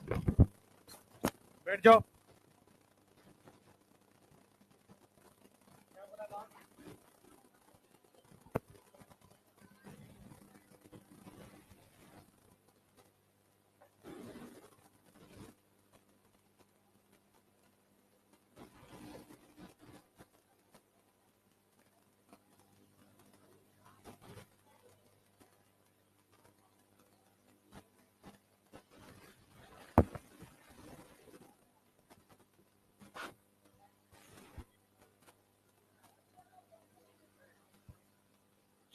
बैठ जाओ।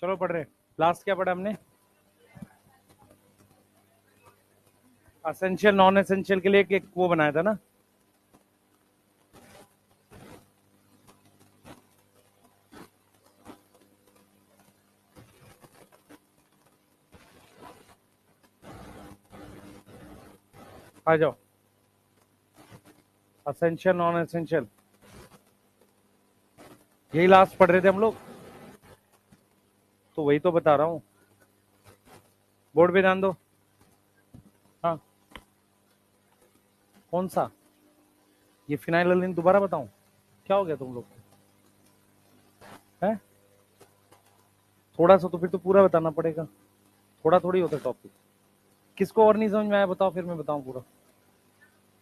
चलो पढ़ रहे। लास्ट क्या पढ़ा हमने? असेंशियल नॉन एसेंशियल के लिए एक वो बनाया था ना। आ जाओ। असेंशियल नॉन एसेंशियल यही लास्ट पढ़ रहे थे हम लोग, तो वही तो बता रहा हूँ। बोर्ड पे ध्यान दो। हाँ, कौन सा? ये फिनाइलएलानाइन दोबारा बताऊं? क्या हो गया तुम लोग है? थोड़ा सा तो फिर तो पूरा बताना पड़ेगा, थोड़ा थोड़ी होता टॉपिक। किसको और नहीं समझ में आया बताओ, फिर मैं बताऊं पूरा।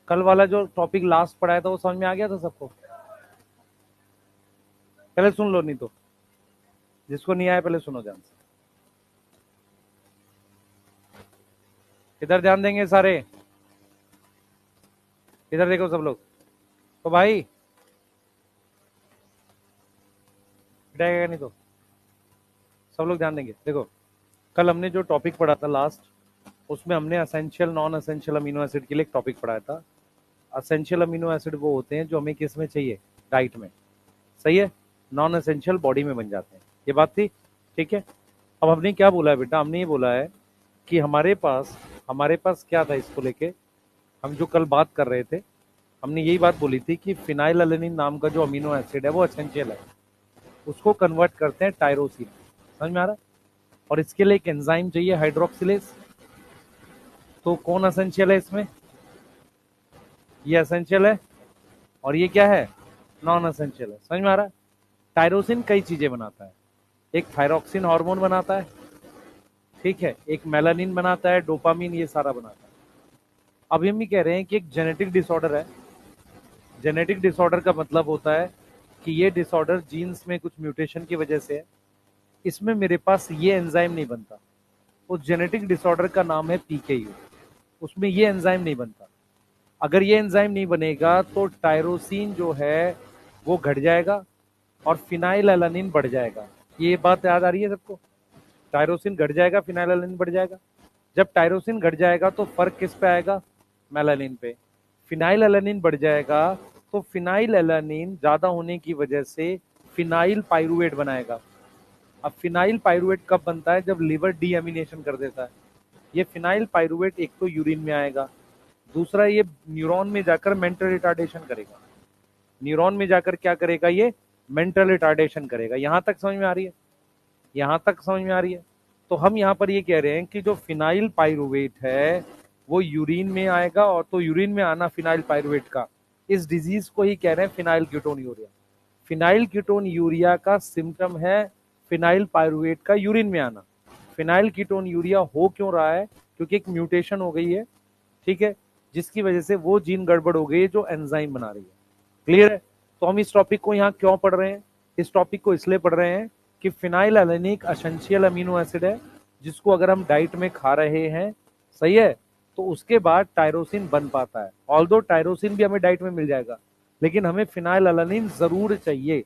कल वाला जो टॉपिक लास्ट पढ़ाया था वो समझ में आ गया था सबको? पहले सुन लो, नहीं तो जिसको नहीं आया पहले सुनो ध्यान से। इधर ध्यान देंगे सारे, इधर देखो सब लोग। तो भाई पिटाएगा नहीं तो सब लोग ध्यान देंगे। देखो, कल हमने जो टॉपिक पढ़ा था लास्ट, उसमें हमने essential non essential amino acid के लिए एक टॉपिक पढ़ाया था। असेंशियल अमीनो एसिड वो होते हैं जो हमें किस में चाहिए? डाइट में। सही है। नॉन एसेंशियल बॉडी में बन जाते हैं। ये बात थी, ठीक है। अब हमने क्या बोला है बेटा? हमने ये बोला है कि हमारे पास क्या था इसको लेके, हम जो कल बात कर रहे थे, हमने यही बात बोली थी कि फिनाइलएलानाइन नाम का जो अमीनो एसिड है वो एसेंशियल है। उसको कन्वर्ट करते हैं टायरोसिन। समझ में आ रहा है? और इसके लिए एक एंजाइम चाहिए, हाइड्रोक्सिलेज। तो कौन एसेंशियल है इसमें? ये एसेंशियल है। और ये क्या है? नॉन एसेंशियल है। समझ में आ रहा है? टायरोसिन कई चीजें बनाता है। एक थायरोक्सिन हार्मोन बनाता है, ठीक है, एक मेलानिन बनाता है, डोपामिन, ये सारा बनाता है। अभी हम भी कह रहे हैं कि एक जेनेटिक डिसऑर्डर है। जेनेटिक डिसऑर्डर का मतलब होता है कि ये डिसऑर्डर जीन्स में कुछ म्यूटेशन की वजह से है, इसमें मेरे पास ये एंजाइम नहीं बनता। उस जेनेटिक डिसऑर्डर का नाम है पीकेयू। उसमें ये एंजाइम नहीं बनता। अगर ये एंजाइम नहीं बनेगा तो टायरोसिन जो है वो घट जाएगा और फिनाइलएलानाइन बढ़ जाएगा। ये बात याद आ रही है सबको? टायरोसिन घट जाएगा, फिनाइलएलानाइन बढ़ जाएगा। जब टायरोसिन घट जाएगा तो फर्क किस पे आएगा? मेलानिन पे। फिनाइलएलानाइन बढ़ जाएगा तो फिनाइलएलानाइन ज्यादा होने की वजह से फिनाइल पाइरुवेट बनाएगा। अब फिनाइल पाइरुवेट कब बनता है? जब लिवर डीएमिनेशन कर देता है। ये फिनाइल पाइरुवेट एक तो यूरिन में आएगा, दूसरा ये न्यूरॉन में जाकर मेंटल रिटार्डेशन करेगा। न्यूरॉन में जाकर क्या करेगा? ये मेंटल रिटार्डेशन करेगा। यहां तक समझ में आ रही है? यहां तक समझ में आ रही है? तो हम यहां पर ये कह रहे हैं कि जो फिनाइल पाइरुवेट है वो यूरिन में आएगा, और तो यूरिन में आना फिनाइल पाइरुवेट का, इस डिजीज को ही कह रहे हैं phenyl ketone urea. Phenyl ketone urea का सिम्टम है फिनाइल पाइरुवेट का यूरिन में आना। फिनाइल कीटोन यूरिया हो क्यों रहा है? क्योंकि एक म्यूटेशन हो गई है, ठीक है, जिसकी वजह से वो जीन गड़बड़ हो गई है जो एंजाइम बना रही है। क्लियर है? तो हम इस टॉपिक को यहाँ क्यों पढ़ रहे हैं? इस टॉपिक को इसलिए पढ़ रहे हैं कि फिनाइलएलानाइन एक एसेंशियल अमीनो एसिड है, जिसको अगर हम डाइट में खा रहे हैं, सही है, तो उसके बाद टायरोसिन बन पाता है। ऑल्दो टायरोसिन भी हमें डाइट में मिल जाएगा, लेकिन हमें फिनाइलएलानाइन जरूर चाहिए,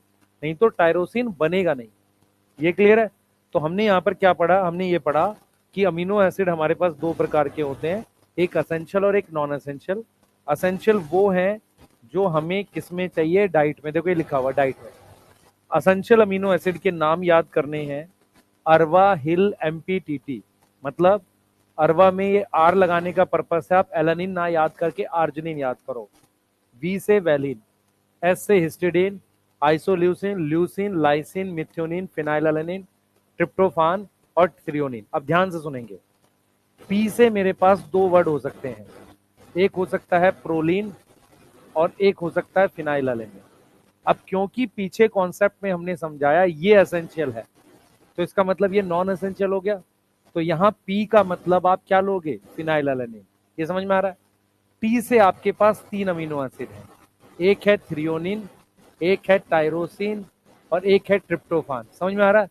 नहीं तो टायरोसिन बनेगा नहीं। ये क्लियर है? तो हमने यहाँ पर क्या पढ़ा? हमने ये पढ़ा कि अमीनो एसिड हमारे पास दो प्रकार के होते हैं, एक असेंशियल और एक नॉन असेंशियल। असेंशियल वो है जो हमें किसमें चाहिए? डाइट में। देखो ये लिखा हुआ डाइट में। असेंशियल अमीनो एसिड के नाम याद करने हैं, अरवा, हिल, एमपीटीटी। मतलब अरवा में ये आर लगाने का पर्पस है, आप एलानिन ना याद करके आर्जिनिन याद करो। वी से वैलिन, एस से histidine, isoleucine, leucine, lysine, methionine, phenylalanine, tryptophan और थ्रियोनिन। अब ध्यान से सुनेंगे। पी से मेरे पास दो वर्ड हो सकते हैं, एक हो सकता है प्रोलीन, और एक हो सकता है फिनाइलएलेनिन। अब क्योंकि पीछे कॉन्सेप्ट में हमने समझाया ये एसेंशियल है, तो इसका मतलब ये नॉन एसेंशियल हो गया। तो यहाँ पी का मतलब आप क्या लोगे, फिनाइलएलेनिन। ये समझ में आ रहा है। पी से आपके पास 3 अमीनो एसिड है, एक है थ्रियोनिन, एक है टायरोसिन, और एक है ट्रिप्टोफान। समझ में आ रहा है,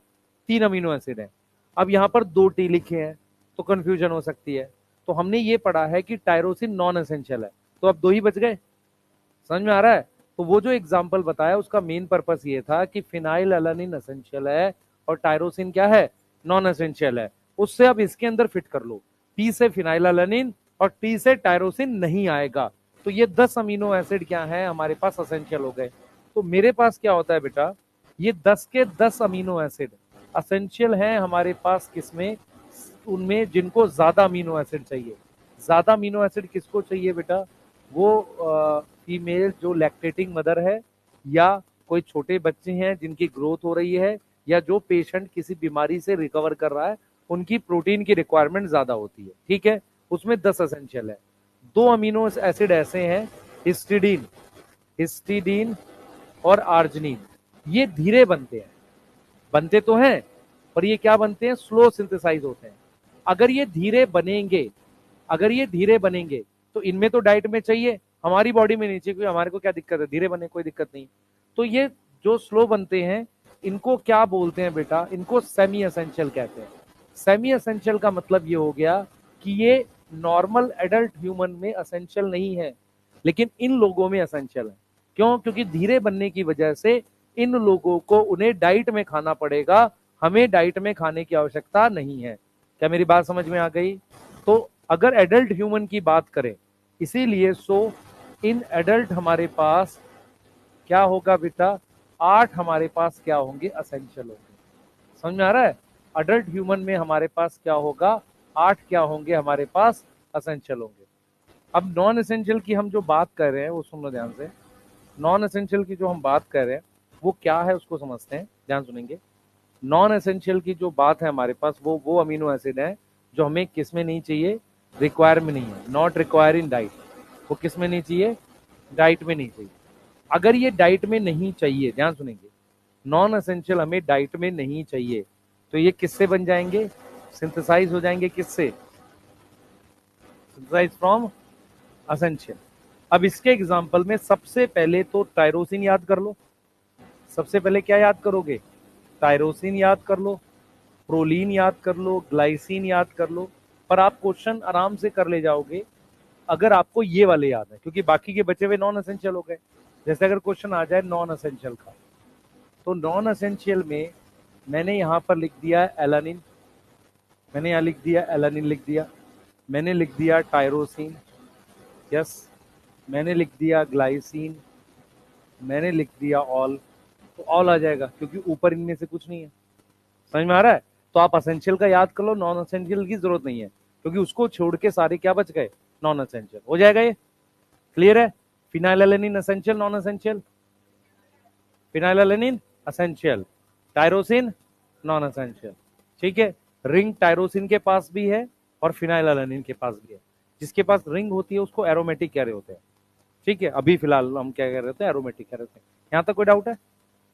3 अमीनो एसिड है। अब यहाँ पर 2 टी लिखे हैं तो कंफ्यूजन हो सकती है। तो हमने ये पढ़ा है कि टायरोसिन नॉन एसेंशियल है, तो अब 2 ही बच गए। समझ में आ रहा है। तो वो जो एग्जाम्पल बताया उसका मेन पर्पस ये था कि फिनाइल एलानिन एसेंशियल है और टायरोसिन क्या है, नॉन एसेंशियल है। उससे अब इसके अंदर फिट कर लो, पी से फिनाइल एलानिन और टी से टायरोसिन नहीं आएगा, तो ये 10 अमीनो एसिड क्या है हमारे पास असेंशियल हो गए। तो मेरे पास क्या होता है बेटा, ये 10 के 10 अमीनो एसिड असेंशियल हैं हमारे पास, किसमें, उनमें जिनको ज्यादा अमीनो एसिड चाहिए। ज्यादा अमीनो एसिड किसको चाहिए बेटा, वो फीमेल जो लैक्टेटिंग मदर है, या कोई छोटे बच्चे हैं जिनकी ग्रोथ हो रही है, या जो पेशेंट किसी बीमारी से रिकवर कर रहा है, उनकी प्रोटीन की रिक्वायरमेंट ज्यादा होती है। ठीक है, उसमें 10 एसेंशियल है। 2 अमीनो एसिड ऐसे हैं, हिस्टिडीन, हिस्टिडीन और आर्जिनिन। ये धीरे बनते हैं, बनते तो हैं पर ये क्या बनते हैं, स्लो सिंथेसाइज होते हैं। अगर ये धीरे बनेंगे, अगर ये धीरे बनेंगे तो इनमें तो डाइट में चाहिए, हमारी बॉडी में नहीं चाहिए, क्योंकि हमारे को क्या दिक्कत है, धीरे बने कोई दिक्कत नहीं। तो ये जो स्लो बनते हैं इनको क्या बोलते हैं बेटा, इनको सेमी एसेंशियल कहते हैं। सेमी एसेंशियल का मतलब ये हो गया कि ये नॉर्मल एडल्ट ह्यूमन में एसेंशियल नहीं है, लेकिन इन लोगों में एसेंशियल है। क्यों, क्योंकि धीरे बनने की वजह से इन लोगों को उन्हें डाइट में खाना पड़ेगा, हमें डाइट में खाने की आवश्यकता नहीं है। क्या मेरी बात समझ में आ गई। तो अगर एडल्ट ह्यूमन की बात करें, इसीलिए इन एडल्ट हमारे पास क्या होगा बेटा, 8 हमारे पास क्या होंगे, असेंशियल होंगे। समझ में आ रहा है। अडल्ट ह्यूमन में हमारे पास क्या होगा, 8 क्या होंगे हमारे पास, असेंशियल होंगे। अब नॉन एसेंशियल की हम जो बात कर रहे हैं वो सुन लो ध्यान से। नॉन एसेंशियल की जो हम बात कर रहे हैं वो क्या है उसको समझते हैं, ध्यान सुनेंगे। नॉन एसेंशियल की जो बात है हमारे पास, वो अमीनो एसिड है जो हमें किस में नहीं चाहिए, रिक्वायर में नहीं है, नॉट रिक्वायर इन डाइट। वो किस में नहीं चाहिए, डाइट में नहीं चाहिए। अगर ये डाइट में नहीं चाहिए, ध्यान सुनेंगे, नॉन एसेंशियल हमें डाइट में नहीं चाहिए, तो ये किससे बन जाएंगे, सिंथेसाइज हो जाएंगे, किससे, सिंथेसाइज फ्रॉम असेंशियल। अब इसके एग्जांपल में सबसे पहले तो टायरोसिन याद कर लो। सबसे पहले क्या याद करोगे, टायरोसिन याद कर लो, प्रोलीन याद कर लो, ग्लाइसिन याद कर लो। पर आप क्वेश्चन आराम से कर ले जाओगे अगर आपको ये वाले याद है, क्योंकि बाकी के बचे हुए नॉन एसेंशियल हो गए। जैसे अगर क्वेश्चन आ जाए नॉन एसेंशियल का, तो नॉन एसेंशियल में मैंने यहां पर लिख दिया एलानिन, मैंने यहां लिख दिया एलानिन, लिख दिया, मैंने लिख दिया टायरोसिन, यस, मैंने लिख दिया ग्लाइसिन, मैंने लिख दिया ऑल। तो ऑल आ जाएगा क्योंकि ऊपर इनमें से कुछ नहीं है। समझ में आ रहा है। तो आप असेंशियल का याद कर लो, नॉन असेंशियल की जरूरत नहीं है, क्योंकि उसको छोड़ के सारे क्या बच गए, नॉन असेंशियल। हो जाएगा ये, क्लियर है। Phenylalanine essential, non essential, phenylalanine essential, tyrosine non essential. ठीक है, रिंग टायरोसिन के पास भी है और फिनाइलएलेनिन के पास भी है। जिसके पास रिंग होती है उसको एरोमेटिक कह रहे होते हैं। ठीक है, अभी फिलहाल हम क्या कह रहे थे, एरोमेटिक कह रहे थे। यहां तक कोई डाउट है,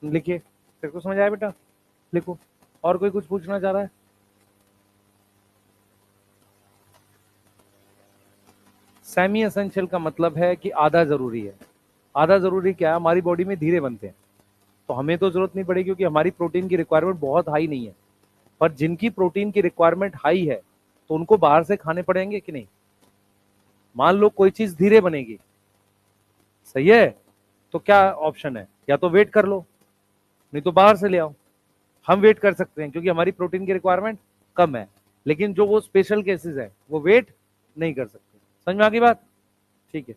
लिखिए, तेरे को समझ आया बेटा, लिखो। और कोई कुछ पूछना चाह रहा है। सेमी एसेंशियल का मतलब है कि आधा जरूरी है। आधा जरूरी क्या है, हमारी बॉडी में धीरे बनते हैं, तो हमें तो जरूरत नहीं पड़ेगी क्योंकि हमारी प्रोटीन की रिक्वायरमेंट बहुत हाई नहीं है। पर जिनकी प्रोटीन की रिक्वायरमेंट हाई है तो उनको बाहर से खाने पड़ेंगे कि नहीं। मान लो कोई चीज धीरे बनेगी, सही है, तो क्या ऑप्शन है, या तो वेट कर लो, नहीं तो बाहर से ले आओ। हम वेट कर सकते हैं क्योंकि हमारी प्रोटीन की रिक्वायरमेंट कम है, लेकिन जो वो स्पेशल केसेस है वो वेट नहीं कर सकते। समझ में आ गई बात। ठीक है,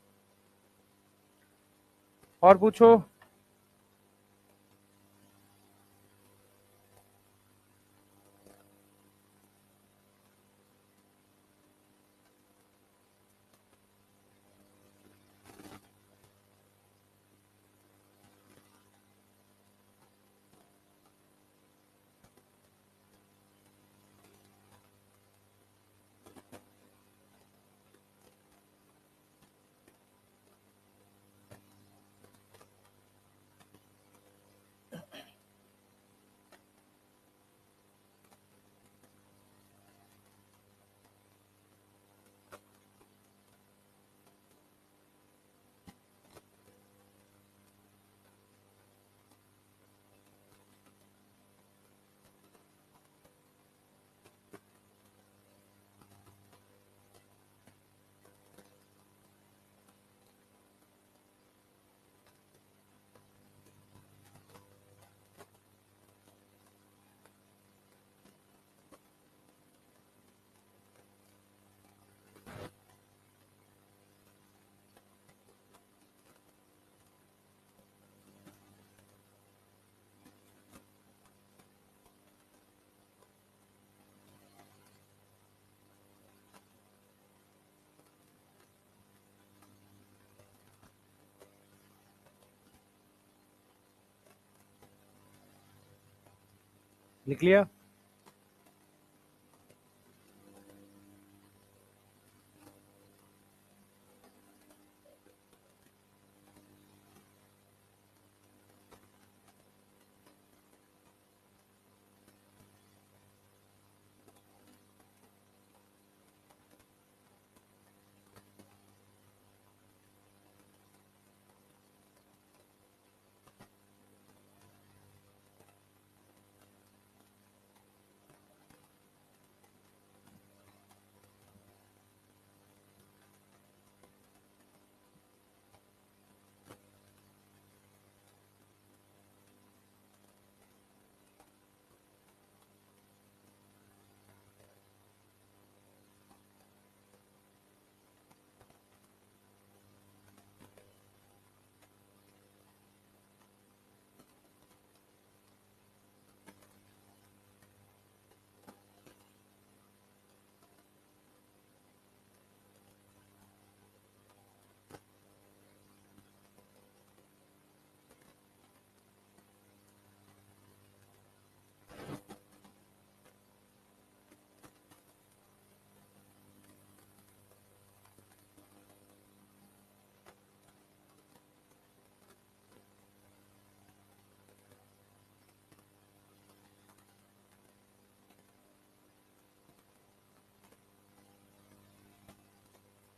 और पूछो। लिख लिया?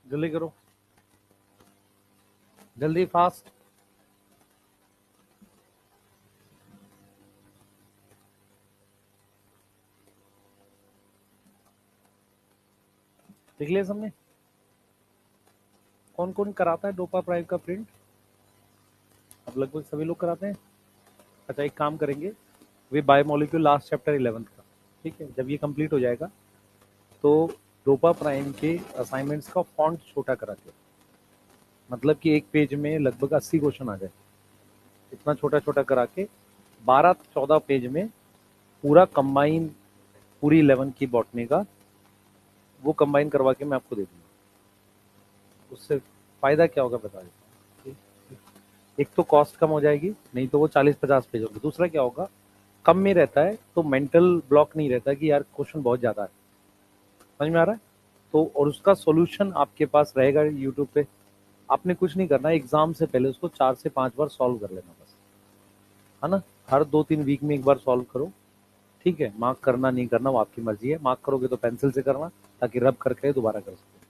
जल्दी करो, जल्दी, फास्ट। लिख लिया सबने? कौन कौन कराता है डोपा प्राइम का प्रिंट? अब लगभग सभी लोग कराते हैं। अच्छा, एक काम करेंगे, वे बायोमोलिक्यूल लास्ट चैप्टर 11 का, ठीक है, जब ये कंप्लीट हो जाएगा तो डोपा प्राइम के असाइनमेंट्स का फॉन्ट छोटा करा के, मतलब कि एक पेज में लगभग 80 क्वेश्चन आ जाए, इतना छोटा छोटा करा के 12-14 पेज में पूरा कंबाइन, पूरी 11 की बॉटनी का वो कंबाइन करवा के मैं आपको दे दूंगा। उससे फायदा क्या होगा बता देता हूँ। एक तो कॉस्ट कम हो जाएगी, नहीं तो वो 40-50 पेज होगी। दूसरा क्या होगा, कम में रहता है तो मेंटल ब्लॉक नहीं रहता कि यार क्वेश्चन बहुत ज्यादा है। समझ में आ रहा है? तो और उसका सॉल्यूशन आपके पास रहेगा यूट्यूब पे। आपने कुछ नहीं करना, एग्जाम से पहले उसको 4 से 5 बार सॉल्व कर लेना बस, है ना। हर 2-3 वीक में एक बार सॉल्व करो, ठीक है। मार्क करना नहीं करना वो आपकी मर्जी है, मार्क करोगे तो पेंसिल से करना ताकि रब करके दोबारा कर सको।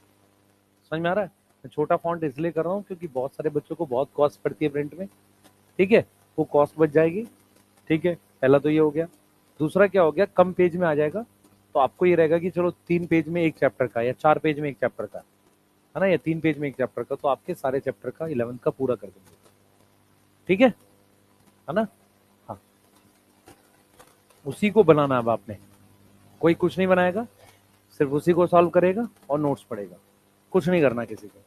समझ में आ रहा है? मैं छोटा फॉन्ट इसलिए कर रहा हूँ क्योंकि बहुत सारे बच्चों को बहुत कॉस्ट पड़ती है प्रिंट में, ठीक है, वो कॉस्ट बच जाएगी, ठीक है। पहला तो ये हो गया। दूसरा क्या हो गया, कम पेज में आ जाएगा तो आपको ये रहेगा कि चलो 3 पेज में एक चैप्टर का, या 4 पेज में एक चैप्टर का, है ना, या 3 पेज में एक चैप्टर का, तो आपके सारे चैप्टर का 11 का पूरा कर देंगे, ठीक है ना। हाँ, उसी को बनाना है अब आपने, कोई कुछ नहीं बनाएगा, सिर्फ उसी को सॉल्व करेगा और नोट्स पढ़ेगा, कुछ नहीं करना किसी को।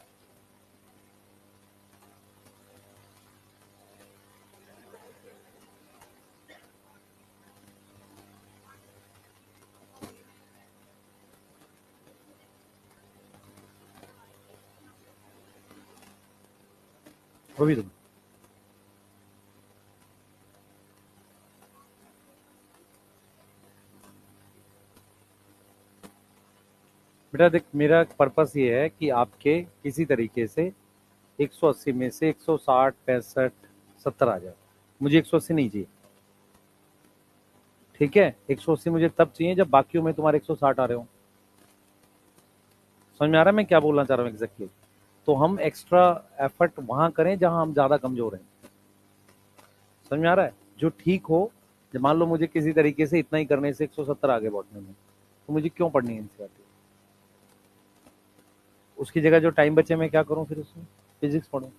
वो भी तुम बेटा देख, मेरा पर्पस ये है कि आपके किसी तरीके से 180 में से 160, 65, 70 आ जाए। मुझे 180 नहीं चाहिए, ठीक है। 180 मुझे तब चाहिए जब बाकियों में तुम्हारे 160 आ रहे हो। समझ में आ रहा है मैं क्या बोलना चाह रहा हूँ एग्जैक्टली? तो हम एक्स्ट्रा एफर्ट वहां करें जहां हम ज्यादा कमजोर हैं। समझ में आ रहा है? जो ठीक हो, जब मान लो मुझे किसी तरीके से इतना ही करने से 170 आ गए बॉटनी में, तो मुझे क्यों पढ़नी है एनसीईआरटी? उसकी जगह जो टाइम बचे मैं क्या करूं फिर उसमें? फिजिक्स पढ़ूं।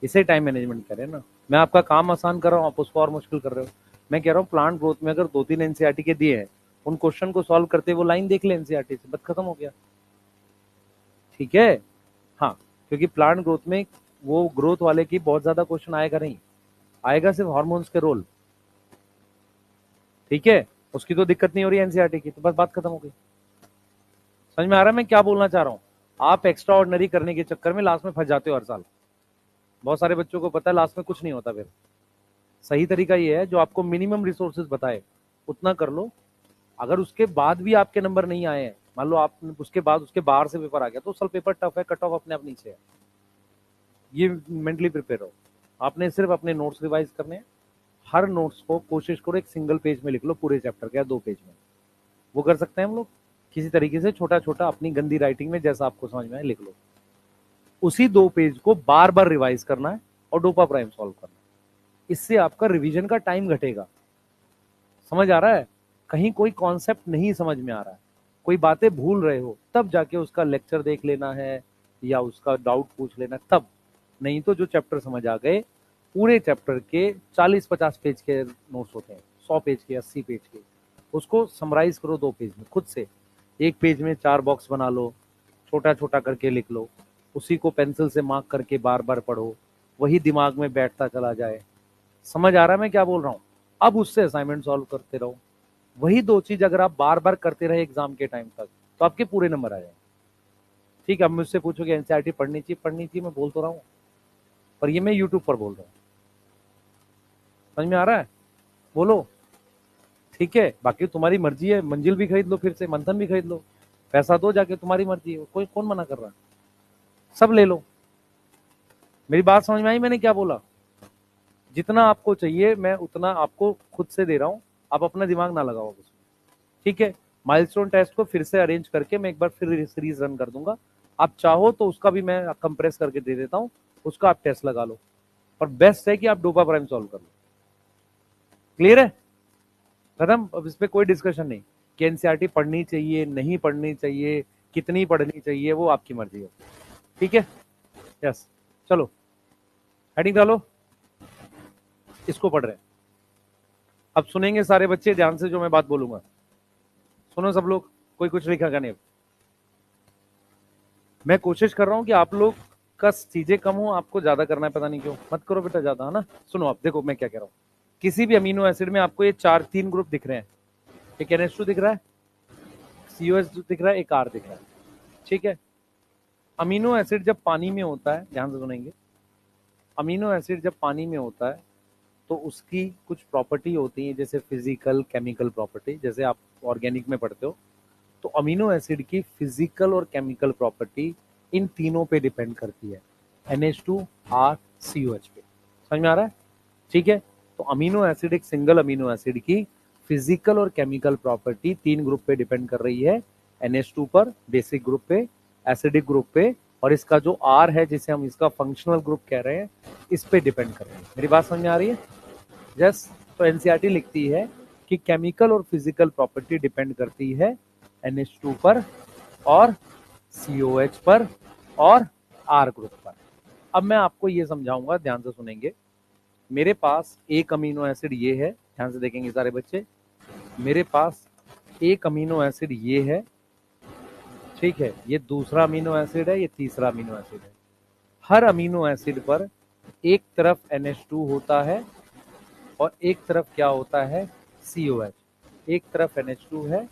इसे टाइम मैनेजमेंट करें ना। मैं आपका काम आसान कर रहा हूँ, आप उसको और मुश्किल कर रहे हो। मैं कह रहा हूँ प्लांट ग्रोथ में अगर 2-3 एनसीईआरटी के दिए हैं, उन क्वेश्चन को सॉल्व करते वो लाइन देख ले एनसीईआरटी से, बस खत्म हो गया, ठीक है। हाँ, क्योंकि प्लांट ग्रोथ में वो ग्रोथ वाले की बहुत ज्यादा क्वेश्चन आएगा नहीं, आएगा सिर्फ हार्मोन्स के रोल, ठीक है। उसकी तो दिक्कत नहीं हो रही एनसीईआरटी की, तो बस बात खत्म हो गई। समझ में आ रहा है मैं क्या बोलना चाह रहा हूँ? आप एक्स्ट्रा ऑर्डिनरी करने के चक्कर में लास्ट में फंस जाते हो हर साल। बहुत सारे बच्चों को पता है लास्ट में कुछ नहीं होता फिर। सही तरीका ये है जो आपको मिनिमम रिसोर्सेज बताए उतना कर लो। अगर उसके बाद भी आपके नंबर नहीं आए हैं, मान लो आप उसके बाद उसके बाहर से पेपर आ गया, तो साल पेपर टफ है, कट ऑफ अपने आप नीचे है। ये मेंटली प्रिपेयर हो। आपने सिर्फ अपने नोट्स रिवाइज करने हैं। हर नोट्स को कोशिश करो एक सिंगल पेज में लिख लो, पूरे चैप्टर के या 2 पेज में। वो कर सकते हैं हम लोग किसी तरीके से, छोटा छोटा अपनी गंदी राइटिंग में जैसा आपको समझ में आए लिख लो। उसी 2 पेज को बार बार रिवाइज करना है और डोपा प्राइम सॉल्व करना है। इससे आपका रिवीजन का टाइम घटेगा। समझ आ रहा है? कहीं कोई कॉन्सेप्ट नहीं समझ में आ रहा है, कोई बातें भूल रहे हो, तब जाके उसका लेक्चर देख लेना है या उसका डाउट पूछ लेना तब। नहीं तो जो चैप्टर समझ आ गए, पूरे चैप्टर के 40-50 पेज के नोट्स होते हैं, 100 पेज के, 80 पेज के, उसको समराइज करो 2 पेज में खुद से। एक पेज में 4 बॉक्स बना लो, छोटा छोटा करके लिख लो, उसी को पेंसिल से मार्क करके बार बार पढ़ो, वही दिमाग में बैठता चला जाए। समझ आ रहा है मैं क्या बोल रहा हूँ? अब उससे असाइनमेंट सॉल्व करते रहो। वही 2 चीज अगर आप बार बार करते रहे एग्जाम के टाइम तक, तो आपके पूरे नंबर आ जाए। ठीक है, अब मुझसे पूछोगे एनसीईआरटी पढ़नी चाहिए, मैं बोल तो रहा हूँ, पर ये मैं यूट्यूब पर बोल रहा हूँ। समझ में आ रहा है? बोलो। ठीक है, बाकी तुम्हारी मर्जी है, मंजिल भी खरीद लो, फिर से मंथन भी खरीद लो, पैसा दो जाके, तुम्हारी मर्जी है, कोई कौन मना कर रहा है? सब ले लो। मेरी बात समझ में आई मैंने क्या बोला? जितना आपको चाहिए मैं उतना आपको खुद से दे रहा हूँ, आप अपना दिमाग ना लगाओ उसमें। ठीक है, माइलस्टोन टेस्ट को फिर से अरेंज करके मैं एक बार फिर सीरीज रन कर दूंगा। आप चाहो तो उसका भी मैं कंप्रेस करके दे देता हूँ, उसका आप टेस्ट लगा लो। और बेस्ट है कि आप डोपा प्राइम सॉल्व कर लो। क्लियर है? खत्म। अब इस पे कोई डिस्कशन नहीं कि एनसीईआरटी पढ़नी चाहिए नहीं पढ़नी चाहिए, कितनी पढ़नी चाहिए, वो आपकी मर्जी है। ठीक है, यस। चलो हेडिंग डालो, इसको पढ़ रहे हैं। अब सुनेंगे सारे बच्चे ध्यान से जो मैं बात बोलूंगा, सुनो सब लोग, कोई कुछ लिखा का नहीं। मैं कोशिश कर रहा हूं कि आप लोग का चीजें कम हो, आपको ज्यादा करना है, पता नहीं क्यों। मत करो बेटा ज्यादा, है ना? सुनो, आप देखो मैं क्या कह रहा हूँ। किसी भी अमीनो एसिड में आपको ये 3 ग्रुप दिख रहे हैं। एक NH2 दिख रहा है, COH दिख रहा है, एक R दिख रहा है। ठीक है, अमीनो एसिड जब पानी में होता है, ध्यान से सुनेंगे, अमीनो एसिड जब पानी में होता है तो उसकी कुछ प्रॉपर्टी होती है, जैसे फिजिकल केमिकल प्रॉपर्टी, जैसे आप ऑर्गेनिक में पढ़ते हो। तो अमीनो एसिड की फिजिकल और केमिकल प्रॉपर्टी इन तीनों पे डिपेंड करती है, NH2, R, COH पे। समझ में आ रहा है? ठीक है, तो अमीनो एसिड, एक सिंगल अमीनो एसिड की फिजिकल और केमिकल प्रॉपर्टी 3 ग्रुप पे डिपेंड कर रही है। NH2 पर, बेसिक ग्रुप पे, एसिडिक ग्रुप पे, और इसका जो R है जिसे हम इसका फंक्शनल ग्रुप कह रहे हैं, इस पे डिपेंड कर रही है। मेरी बात समझ में आ रही है? यस। तो एनसीईआरटी लिखती है कि केमिकल और फिजिकल प्रॉपर्टी डिपेंड करती है NH2 पर और COH पर और R ग्रुप पर। अब मैं आपको ये समझाऊंगा, ध्यान से सुनेंगे। मेरे पास एक अमीनो एसिड ये है, ध्यान से देखेंगे सारे बच्चे। मेरे पास एक अमीनो एसिड ये है, ठीक है, ये दूसरा अमीनो एसिड है, ये तीसरा अमीनो एसिड है। हर अमीनो एसिड पर एक तरफ NH2 होता है और एक तरफ क्या होता है, COH। एक तरफ NH2 है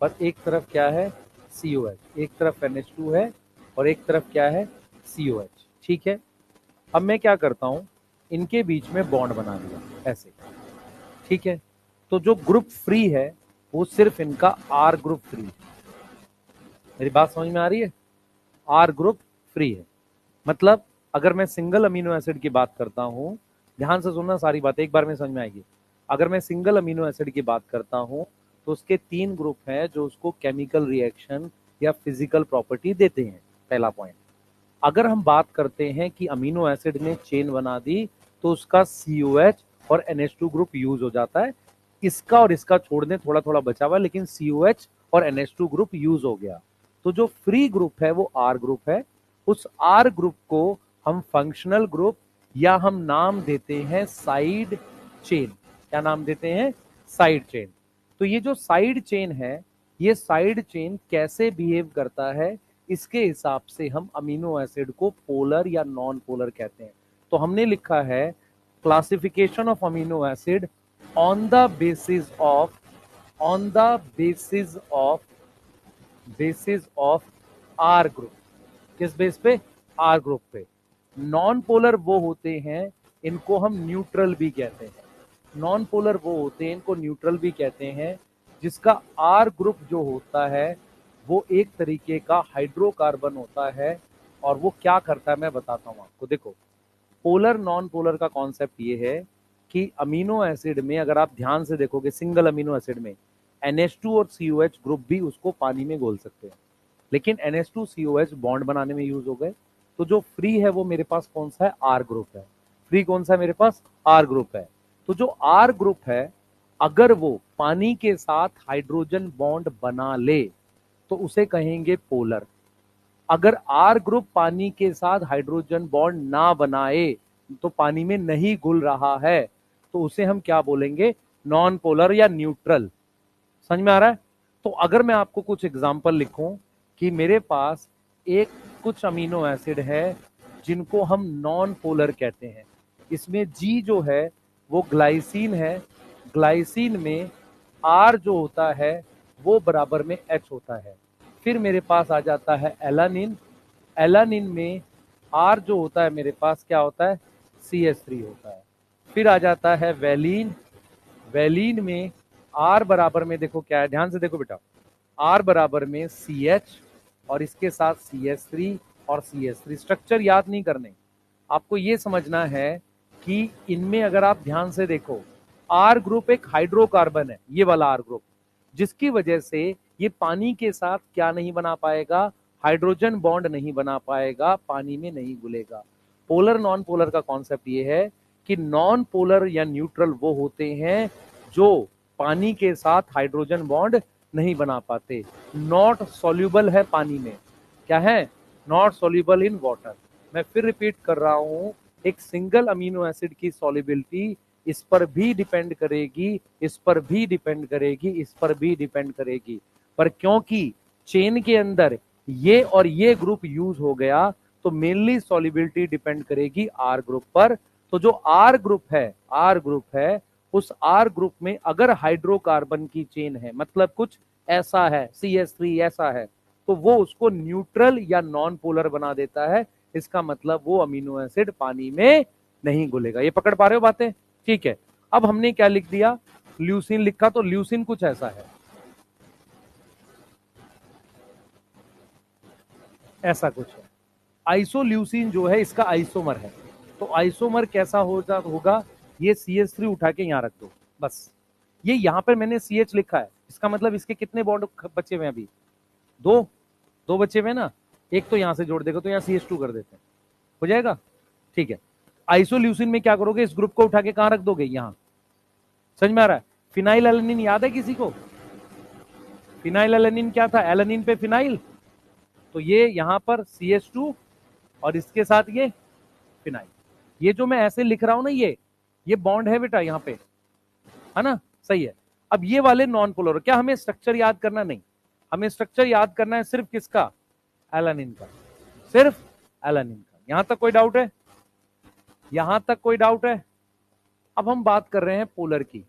और एक तरफ क्या है, COH। एक तरफ NH2 है और एक तरफ क्या है, COH। ठीक है, अब मैं क्या करता हूं, इनके बीच में बॉन्ड बना दिया ऐसे। ठीक है, तो जो ग्रुप फ्री है वो सिर्फ इनका R ग्रुप फ्री है। मेरी बात समझ में आ रही है? R ग्रुप फ्री है। मतलब अगर मैं सिंगल अमीनो एसिड की बात करता हूं, ध्यान से सुनना, सारी बातें एक बार में समझ में आएगी। अगर मैं सिंगल अमीनो एसिड की बात करता हूं तो उसके 3 ग्रुप हैं जो उसको केमिकल रिएक्शन या फिजिकल प्रॉपर्टी देते हैं, पहला पॉइंट। अगर हम बात करते हैं कि अमीनो एसिड ने चेन बना दी तो उसका COH और NH2 ग्रुप यूज हो जाता है। इसका और इसका छोड़ दें, थोड़ा थोड़ा बचा हुआ, लेकिन COH और NH2 ग्रुप यूज हो गया। तो जो फ्री ग्रुप है वो R ग्रुप है। उस R ग्रुप को हम फंक्शनल ग्रुप या हम नाम देते हैं साइड चेन। क्या नाम देते हैं? Side chain. तो ये जो साइड चेन है, ये साइड चेन कैसे बिहेव करता है, इसके हिसाब से हम अमीनो एसिड को पोलर या नॉन पोलर कहते हैं। तो हमने लिखा है classification of amino acid on the basis of R group. किस बेस पे? आर ग्रुप पे। नॉन पोलर वो होते हैं, इनको हम न्यूट्रल भी कहते हैं। नॉन पोलर वो होते हैं, इनको न्यूट्रल भी कहते हैं, जिसका आर ग्रुप जो होता है वो एक तरीके का हाइड्रोकार्बन होता है। और वो क्या करता है मैं बताता हूं आपको। देखो, पोलर नॉन पोलर का कॉन्सेप्ट ये है कि अमीनो एसिड में अगर आप ध्यान से देखोगे, सिंगल अमीनो एसिड में NH2 और COH ग्रुप भी उसको पानी में घोल सकते हैं, लेकिन NH2 COH बॉन्ड बनाने में यूज हो गए। तो जो फ्री है वो मेरे पास कौन सा है? आर ग्रुप है। फ्री कौन सा है मेरे पास? आर ग्रुप है। तो जो आर ग्रुप है, अगर वो पानी के साथ हाइड्रोजन बॉन्ड बना ले तो उसे कहेंगे पोलर। अगर आर ग्रुप पानी के साथ हाइड्रोजन बॉन्ड ना बनाए, तो पानी में नहीं घुल रहा है, तो उसे हम क्या बोलेंगे? नॉन पोलर या न्यूट्रल। समझ में आ रहा है? तो अगर मैं आपको कुछ एग्जांपल लिखूं कि मेरे पास एक कुछ अमीनो एसिड है जिनको हम नॉन पोलर कहते हैं, इसमें जी जो है वो ग्लाइसिन है, ग्लाइसिन में आर जो होता है वो बराबर में एच होता है। फिर मेरे पास आ जाता है एलानिन, एलानिन में आर जो होता है मेरे पास क्या होता है? CH3 होता है। फिर आ जाता है वैलीन, वैलीन में आर बराबर में देखो क्या है, ध्यान से देखो बेटा, आर बराबर में CH और इसके साथ CH3 और CH3। स्ट्रक्चर याद नहीं करने, आपको ये समझना है कि इनमें अगर आप ध्यान से देखो, आर ग्रुप एक हाइड्रोकार्बन है, ये वाला आर ग्रुप, जिसकी वजह से ये पानी के साथ क्या नहीं बना पाएगा? हाइड्रोजन बॉन्ड नहीं बना पाएगा, पानी में नहीं घुलेगा। पोलर नॉन पोलर का कॉन्सेप्ट ये है कि नॉन पोलर या न्यूट्रल वो होते हैं जो पानी के साथ हाइड्रोजन बॉन्ड नहीं बना पाते, नॉट सॉल्युबल है पानी में। क्या है? Not soluble in water. मैं फिर रिपीट कर रहा हूं, एक सिंगल अमीनो एसिड की सॉल्युबिलिटी इस पर भी डिपेंड करेगी, इस पर भी डिपेंड करेगी, इस पर भी डिपेंड करेगी। पर क्योंकि चेन के अंदर ये और ये ग्रुप यूज हो गया, तो मेनली सॉल्युबिलिटी डिपेंड करेगी आर ग्रुप पर। तो जो आर ग्रुप है, आर ग्रुप है, उस आर ग्रुप में अगर हाइड्रोकार्बन की चेन है, मतलब कुछ ऐसा है, CH3 ऐसा है, तो वो उसको न्यूट्रल या नॉन पोलर बना देता है। इसका मतलब वो अमीनो एसिड पानी में नहीं घुलेगा। ये पकड़ पा रहे हो बातें? ठीक है। अब हमने क्या लिख दिया? ल्यूसिन लिखा, तो ल्यूसिन कुछ ऐसा है, ऐसा कुछ है। आइसोल्यूसिन जो है इसका आइसोमर है। तो आइसोमर कैसा होगा? ये CH3 उठा के यहां रख दो, बस। ये यहां पर मैंने CH लिखा है, इसका मतलब इसके कितने बॉन्ड बचे हुए हैं अभी? दो, दो बचे हुए ना। एक तो यहां से जोड़ देगा, तो यहां CH2 कर देते हैं, हो जाएगा। ठीक है। आइसोल्यूसिन में क्या करोगे? इस ग्रुप को उठा के कहां रख दोगे? यहां। समझ में आ रहा है? फिनाइल एलेनिन याद है किसी को? फिनाइल एलेनिन क्या था? एलेनिन पे फिनाइल, तो ये यहां पर CH2 और इसके साथ ये फिनाइल। ये जो मैं ऐसे लिख रहा हूं ना, ये बॉन्ड है बेटा यहाँ पे, है ना? सही है। अब ये वाले नॉन पोलर, क्या हमें स्ट्रक्चर याद करना? नहीं, हमें स्ट्रक्चर याद करना है सिर्फ किसका? एलानिन का, सिर्फ एलानिन का। यहां तक कोई डाउट है? यहां तक कोई डाउट है? अब हम बात कर रहे हैं पोलर की।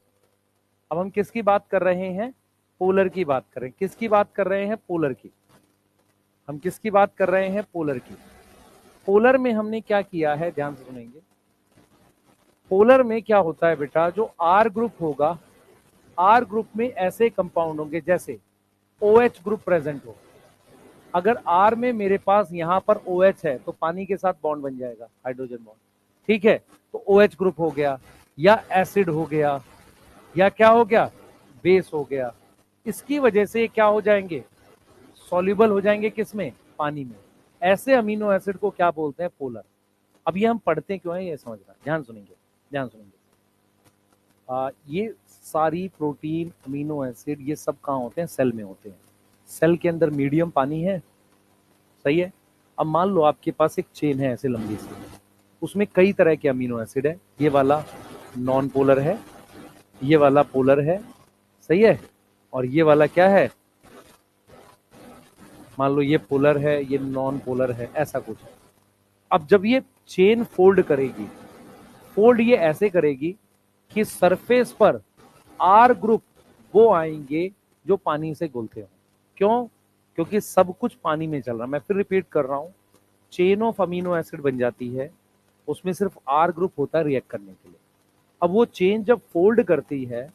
अब हम किसकी बात कर रहे हैं? पोलर की बात कर रहे हैं। किसकी बात कर रहे हैं? पोलर की। हम किसकी बात कर रहे हैं? पोलर की। पोलर में हमने क्या किया है, ध्यान से सुनेंगे। पोलर में क्या होता है बेटा? जो आर ग्रुप होगा, आर ग्रुप में ऐसे कंपाउंड होंगे जैसे OH ग्रुप प्रेजेंट हो। अगर आर में मेरे पास यहां पर OH है, तो पानी के साथ बॉन्ड बन जाएगा, हाइड्रोजन बॉन्ड। ठीक है, तो OH ग्रुप हो गया, या एसिड हो गया, या क्या हो गया? बेस हो गया। इसकी वजह से क्या हो जाएंगे? सॉल्युबल हो जाएंगे किसमें? पानी में। ऐसे अमीनो एसिड को क्या बोलते हैं? पोलर। अब ये हम पढ़ते क्यों है, ये समझना, ध्यान सुनेंगे, ध्यान सुनेंगे। ये सारी प्रोटीन, अमीनो एसिड, ये सब कहाँ होते हैं? सेल में होते हैं। सेल के अंदर मीडियम पानी है, सही है। अब मान लो आपके पास एक चेन है ऐसे लंबी सी, उसमें कई तरह के अमीनो एसिड है। ये वाला नॉन पोलर है, ये वाला पोलर है, सही है, और ये वाला क्या है? मान लो ये पोलर है, ये नॉन पोलर है, ऐसा कुछ है। अब जब ये चेन फोल्ड करेगी, फोल्ड ये ऐसे करेगी कि सरफेस पर आर ग्रुप वो आएंगे जो पानी से घुलते हो। क्यों? क्योंकि सब कुछ पानी में चल रहा है। मैं फिर रिपीट कर रहा हूं, चेन ऑफ अमीनो एसिड बन जाती है, उसमें सिर्फ आर ग्रुप होता है रिएक्ट करने के लिए। अब वो चेन जब फोल्ड करती है,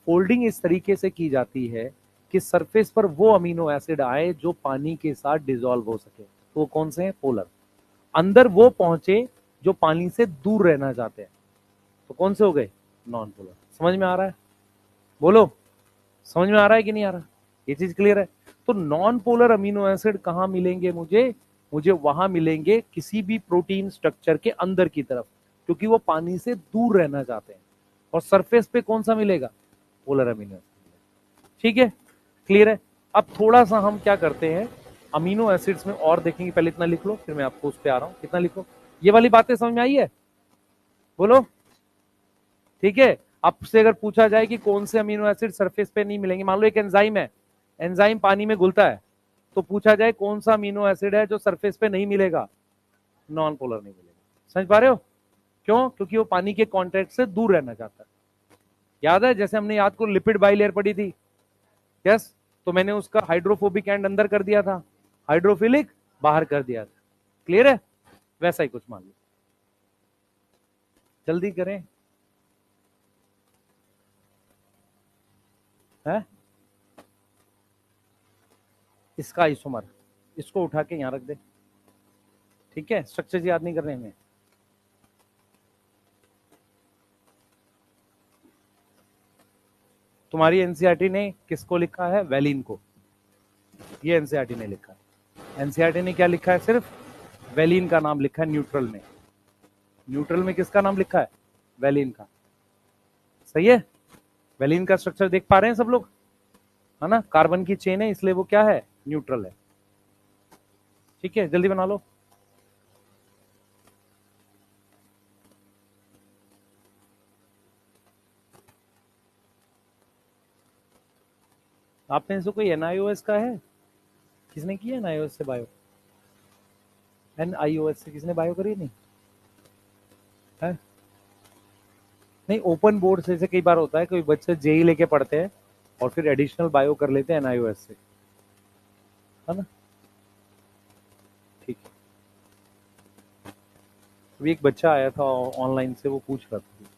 फोल्डिंग इस तरीके से की जाती है कि सरफेस पर वो अमीनो एसिड आए जो पानी के साथ डिसॉल्व हो सके। तो वो कौन से हैं? पोलर। अंदर वो पहुंचे जो पानी से दूर रहना चाहते हैं, तो कौन से हो गए? Non polar. समझ में आ रहा है? बोलो, समझ में आ रहा है कि नहीं आ रहा? ये चीज क्लियर है? तो नॉन पोलर अमीनो एसिड कहां मिलेंगे मुझे? मुझे वहां मिलेंगे किसी भी प्रोटीन स्ट्रक्चर के अंदर की तरफ, क्योंकि वो पानी से दूर रहना चाहते हैं। और सरफेस पे कौन सा मिलेगा? Polar amino acid. ठीक है, क्लियर है? अब थोड़ा सा हम क्या करते हैं, अमीनो एसिड्स में और देखेंगे। पहले इतना लिख लो, फिर मैं आपको उस पर आ रहा हूं। कितना लिखो? ये वाली बातें समझ में आई है? बोलो। ठीक है, आपसे अगर पूछा जाए कि कौन से अमीनो एसिड सरफेस पे नहीं मिलेंगे, मान लो एक एंजाइम है, एंजाइम पानी में घुलता है, तो पूछा जाए कौन सा अमीनो एसिड है जो सरफेस पे नहीं मिलेगा? नॉन पोलर नहीं मिलेगा। समझ पा रहे हो? क्यों? क्योंकि वो पानी के कॉन्टेक्ट से दूर रहना चाहता है। याद है जैसे हमने याद को लिपिड बाइलेयर पढ़ी थी? यस। तो मैंने उसका हाइड्रोफोबिक एंड अंदर कर दिया था, हाइड्रोफिलिक बाहर कर दिया था। क्लियर है? वैसा ही कुछ मान लो। जल्दी करें। है इसका आइसोमर, इसको उठा के यहां रख दे। ठीक है, स्ट्रक्चर याद नहीं कर रहे हमें। तुम्हारी एनसीईआरटी ने किसको लिखा है? वैलिन को। ये एनसीईआरटी ने लिखा है। एनसीईआरटी ने क्या लिखा है? सिर्फ वैलिन का नाम लिखा है न्यूट्रल में। न्यूट्रल में किसका नाम लिखा है? वैलिन का। सही है? वैलिन का स्ट्रक्चर देख पा रहे हैं सब लोग? है ना, कार्बन की चेन है, इसलिए वो क्या है? न्यूट्रल है। ठीक है, जल्दी बना लो। आप में से कोई एनआईओएस का है? किसने किया एनआईओएस से बायो? एनआईओएस से किसने बायो करी? नहीं है? नहीं, ओपन बोर्ड से कई बार होता है, कोई बच्चे जेई लेके पढ़ते हैं और फिर एडिशनल बायो कर लेते हैं एनआईओएस से, है ना? ठीक है। अभी एक बच्चा आया था ऑनलाइन से, वो पूछ रहा था,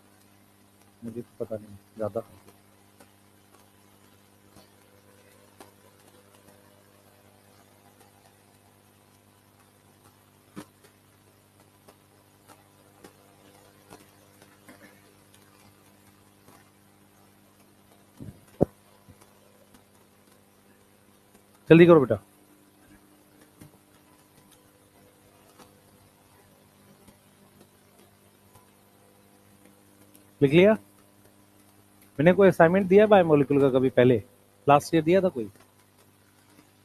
मुझे तो पता नहीं ज्यादा। जल्दी करो बेटा। लिख लिया? मैंने कोई असाइनमेंट दिया है बायोमोलिक्यूल का कभी पहले? लास्ट ईयर दिया था कोई?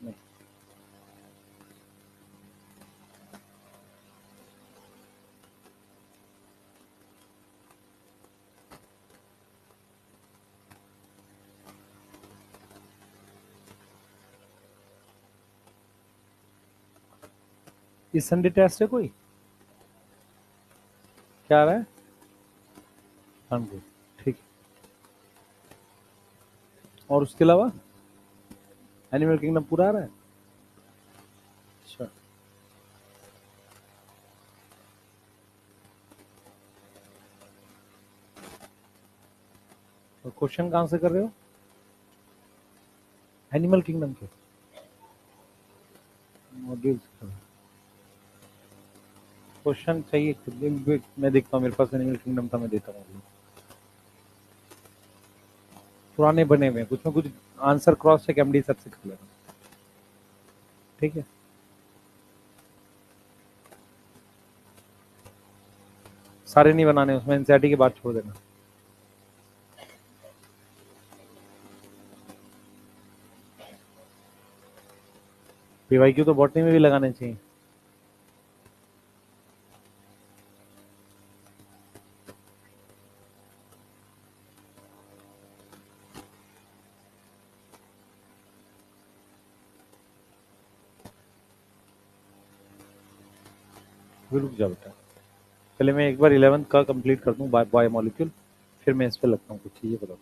नहीं। इस संडे टेस्ट है कोई? क्या आ रहा है? 100। ठीक है। और उसके अलावा एनिमल किंगडम पूरा आ रहा है? अच्छा। और क्वेश्चन कहां से कर रहे हो? एनिमल किंगडम के मॉड्यूल से। क्वेश्चन चाहिए? मैं देखता हूँ, मेरे पास एनिमल किंगडम था, मैं देता हूँ। पुराने बने हुए कुछ में कुछ answer cross check MD sir से कर लेना। ठीक है। सारे नहीं बनाने, उसमें एनसीईआरटी की बात छोड़ देना। पीवाईक्यू तो बॉटनी में भी लगाने चाहिए। रुक जाओ बेटा, पहले मैं एक बार 11th का कंप्लीट कर दूं बाय मॉलिक्यूल, फिर मैं इस पे लगता हूँ कुछ। ये बताओ।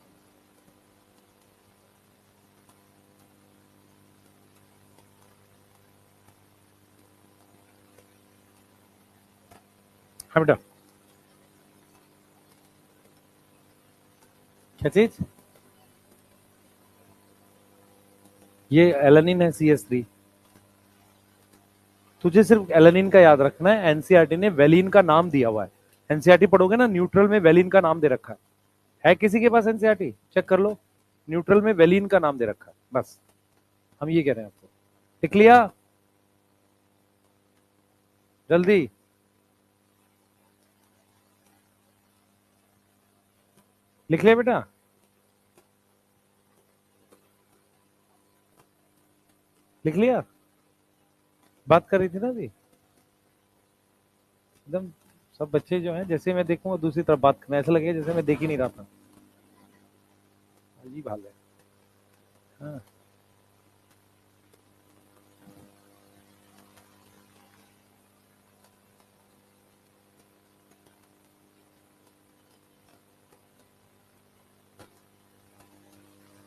हाँ बेटा। क्या चीज? ये एलानिन है CS3। तुझे सिर्फ एलानिन का याद रखना है, एनसीईआरटी ने वेलिन का नाम दिया हुआ है। एनसीईआरटी पढ़ोगे ना, न्यूट्रल में वेलिन का नाम दे रखा है किसी के पास एनसीईआरटी? चेक कर लो, न्यूट्रल में वेलिन का नाम दे रखा है, बस हम ये कह रहे हैं आपको। लिख लिया? जल्दी लिख लिया बेटा? लिख लिया? बात कर रही थी ना अभी एकदम। सब बच्चे जो हैं, जैसे मैं देखूंगा दूसरी तरफ बात करना, ऐसा लगेगा जैसे मैं देख ही नहीं रहा था। अजीब हाल है। हाँ।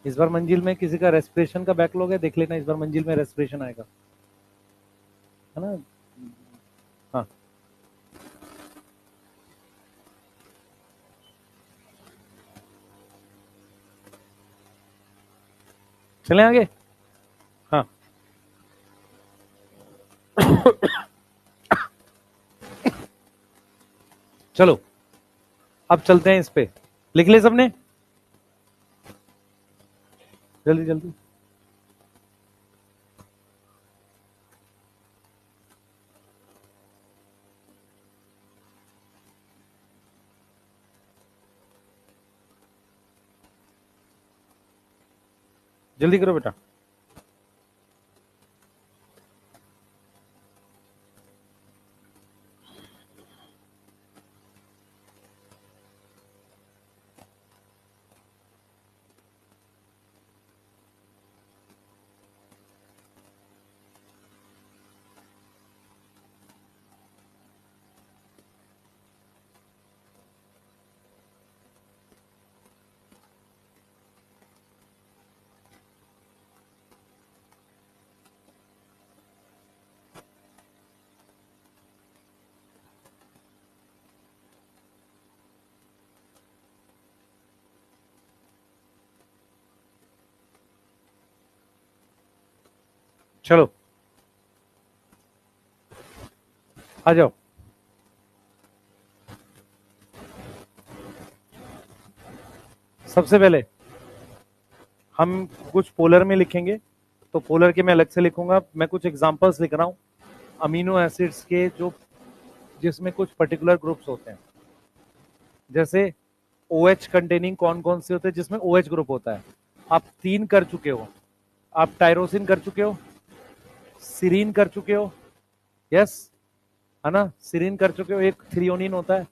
इस बार मंजिल में किसी का रेस्पिरेशन का बैकलॉग है, देख लेना, इस बार मंजिल में रेस्पिरेशन आएगा, है ना? हाँ, चले आगे। हाँ। चलो अब चलते हैं इस पे। लिख ले सबने? जल्दी जल्दी। जल्दी करो बेटा। चलो आ जाओ। सबसे पहले हम कुछ पोलर में लिखेंगे, तो पोलर के मैं अलग से लिखूंगा। मैं कुछ एग्जांपल्स लिख रहा हूं अमीनो एसिड्स के, जो जिसमें कुछ पर्टिकुलर ग्रुप्स होते हैं। जैसे OH कंटेनिंग कौन कौन से होते हैं जिसमें OH ग्रुप होता है? आप 3 कर चुके हो। आप टायरोसिन कर चुके हो, सीरीन कर चुके हो, यस, है ना? सीरीन कर चुके हो। एक थ्रियोनिन होता है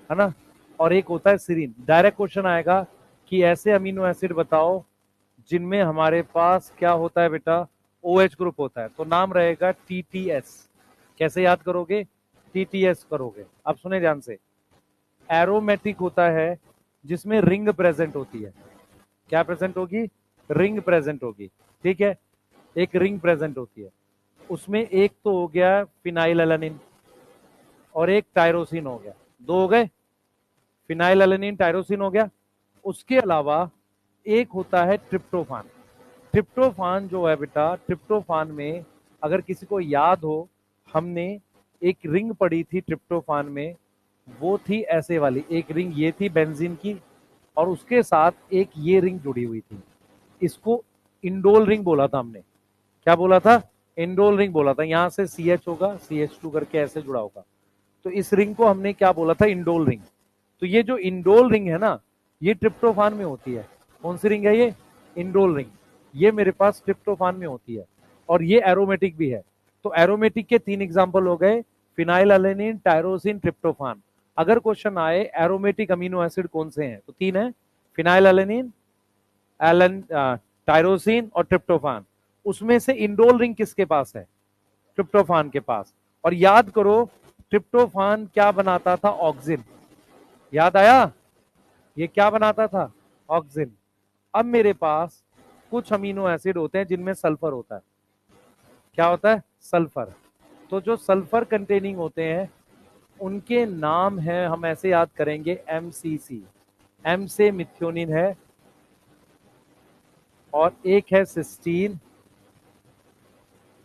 ना? और एक होता है सीरीन। डायरेक्ट क्वेश्चन आएगा कि ऐसे अमीनो एसिड बताओ जिनमें हमारे पास क्या होता है बेटा? OH ग्रुप होता है, तो नाम रहेगा TTS। कैसे याद करोगे? TTS करोगे। अब सुने ध्यान से। एरोमेटिक होता है जिसमें रिंग प्रेजेंट होती है। क्या प्रेजेंट होगी? रिंग प्रेजेंट होगी, ठीक है? एक रिंग प्रेजेंट होती है, उसमें एक तो हो गया फिनाइल एलानिन और एक टायरोसिन हो गया। दो हो गए, फिनाइल एलानिन टायरोसिन हो गया। उसके अलावा एक होता है ट्रिप्टोफान। ट्रिप्टोफान जो है बेटा, ट्रिप्टोफान में अगर किसी को याद हो, हमने एक रिंग पढ़ी थी ट्रिप्टोफान में, वो थी ऐसे वाली एक रिंग, ये थी बेंजीन की, और उसके साथ एक ये रिंग जुड़ी हुई थी। इसको इंडोल रिंग बोला था हमने। क्या बोला था? इंडोल रिंग बोला था। यहां से CH होगा, CH2 करके ऐसे जुड़ा होगा, तो इस रिंग को हमने क्या बोला था? Indole ring. तो ये जो इंडोल रिंग है ना, ये ट्रिप्टोफान में होती है। कौन सी रिंग है ये? Indole ring. ये मेरे पास ट्रिप्टोफान में होती है, और ये एरोमेटिक भी है। तो एरोमेटिक के 3 एग्जाम्पल हो गए, फिनाइल एलेनिन, टायरोसिन, ट्रिप्टोफान। अगर क्वेश्चन आए एरोमेटिक अमीनो एसिड कौन से हैं, तो 3 है, फिनाइल एलेनिन, एलन टायरोसिन और ट्रिप्टोफान। उसमें से इंडोल रिंग किसके पास है? ट्रिप्टोफान के पास। और याद करो, ट्रिप्टोफान क्या बनाता था? ऑक्सिन। याद आया? ये क्या बनाता था? ऑक्सिन। अब मेरे पास कुछ अमीनो एसिड होते हैं जिनमें सल्फर होता है। क्या होता है? सल्फर। तो जो सल्फर कंटेनिंग होते हैं उनके नाम है, हम ऐसे याद करेंगे, MCC। M से मिथ्योनिन है और एक है सिस्टीन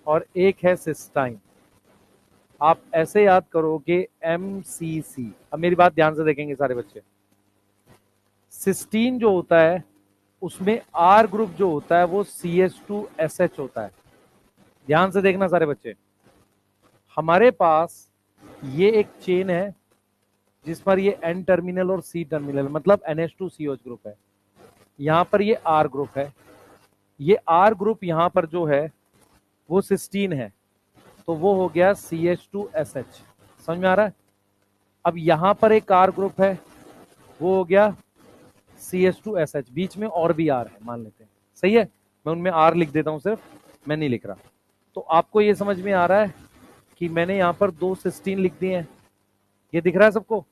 और एक है सिस्टाइन। आप ऐसे याद करोगे MCC। अब मेरी बात ध्यान से देखेंगे सारे बच्चे। सिस्टीन जो होता है उसमें R ग्रुप जो होता है वो CH2SH होता है। ध्यान से देखना सारे बच्चे, हमारे पास ये एक चेन है जिस पर ये N टर्मिनल और C टर्मिनल मतलब NH2CH ग्रुप है। यहां पर ये R ग्रुप है, ये R ग्रुप यहां पर जो है वो सिस्टीन है, तो वो हो गया CH2SH। समझ में आ रहा है? अब यहां पर एक R ग्रुप है, वो हो गया CH2SH, बीच में और भी R है मान लेते हैं। सही है, मैं उनमें R लिख देता हूं, सिर्फ मैं नहीं लिख रहा। तो आपको ये समझ में आ रहा है कि मैंने यहां पर 2 सिस्टीन लिख दिए हैं। ये दिख रहा है सबको?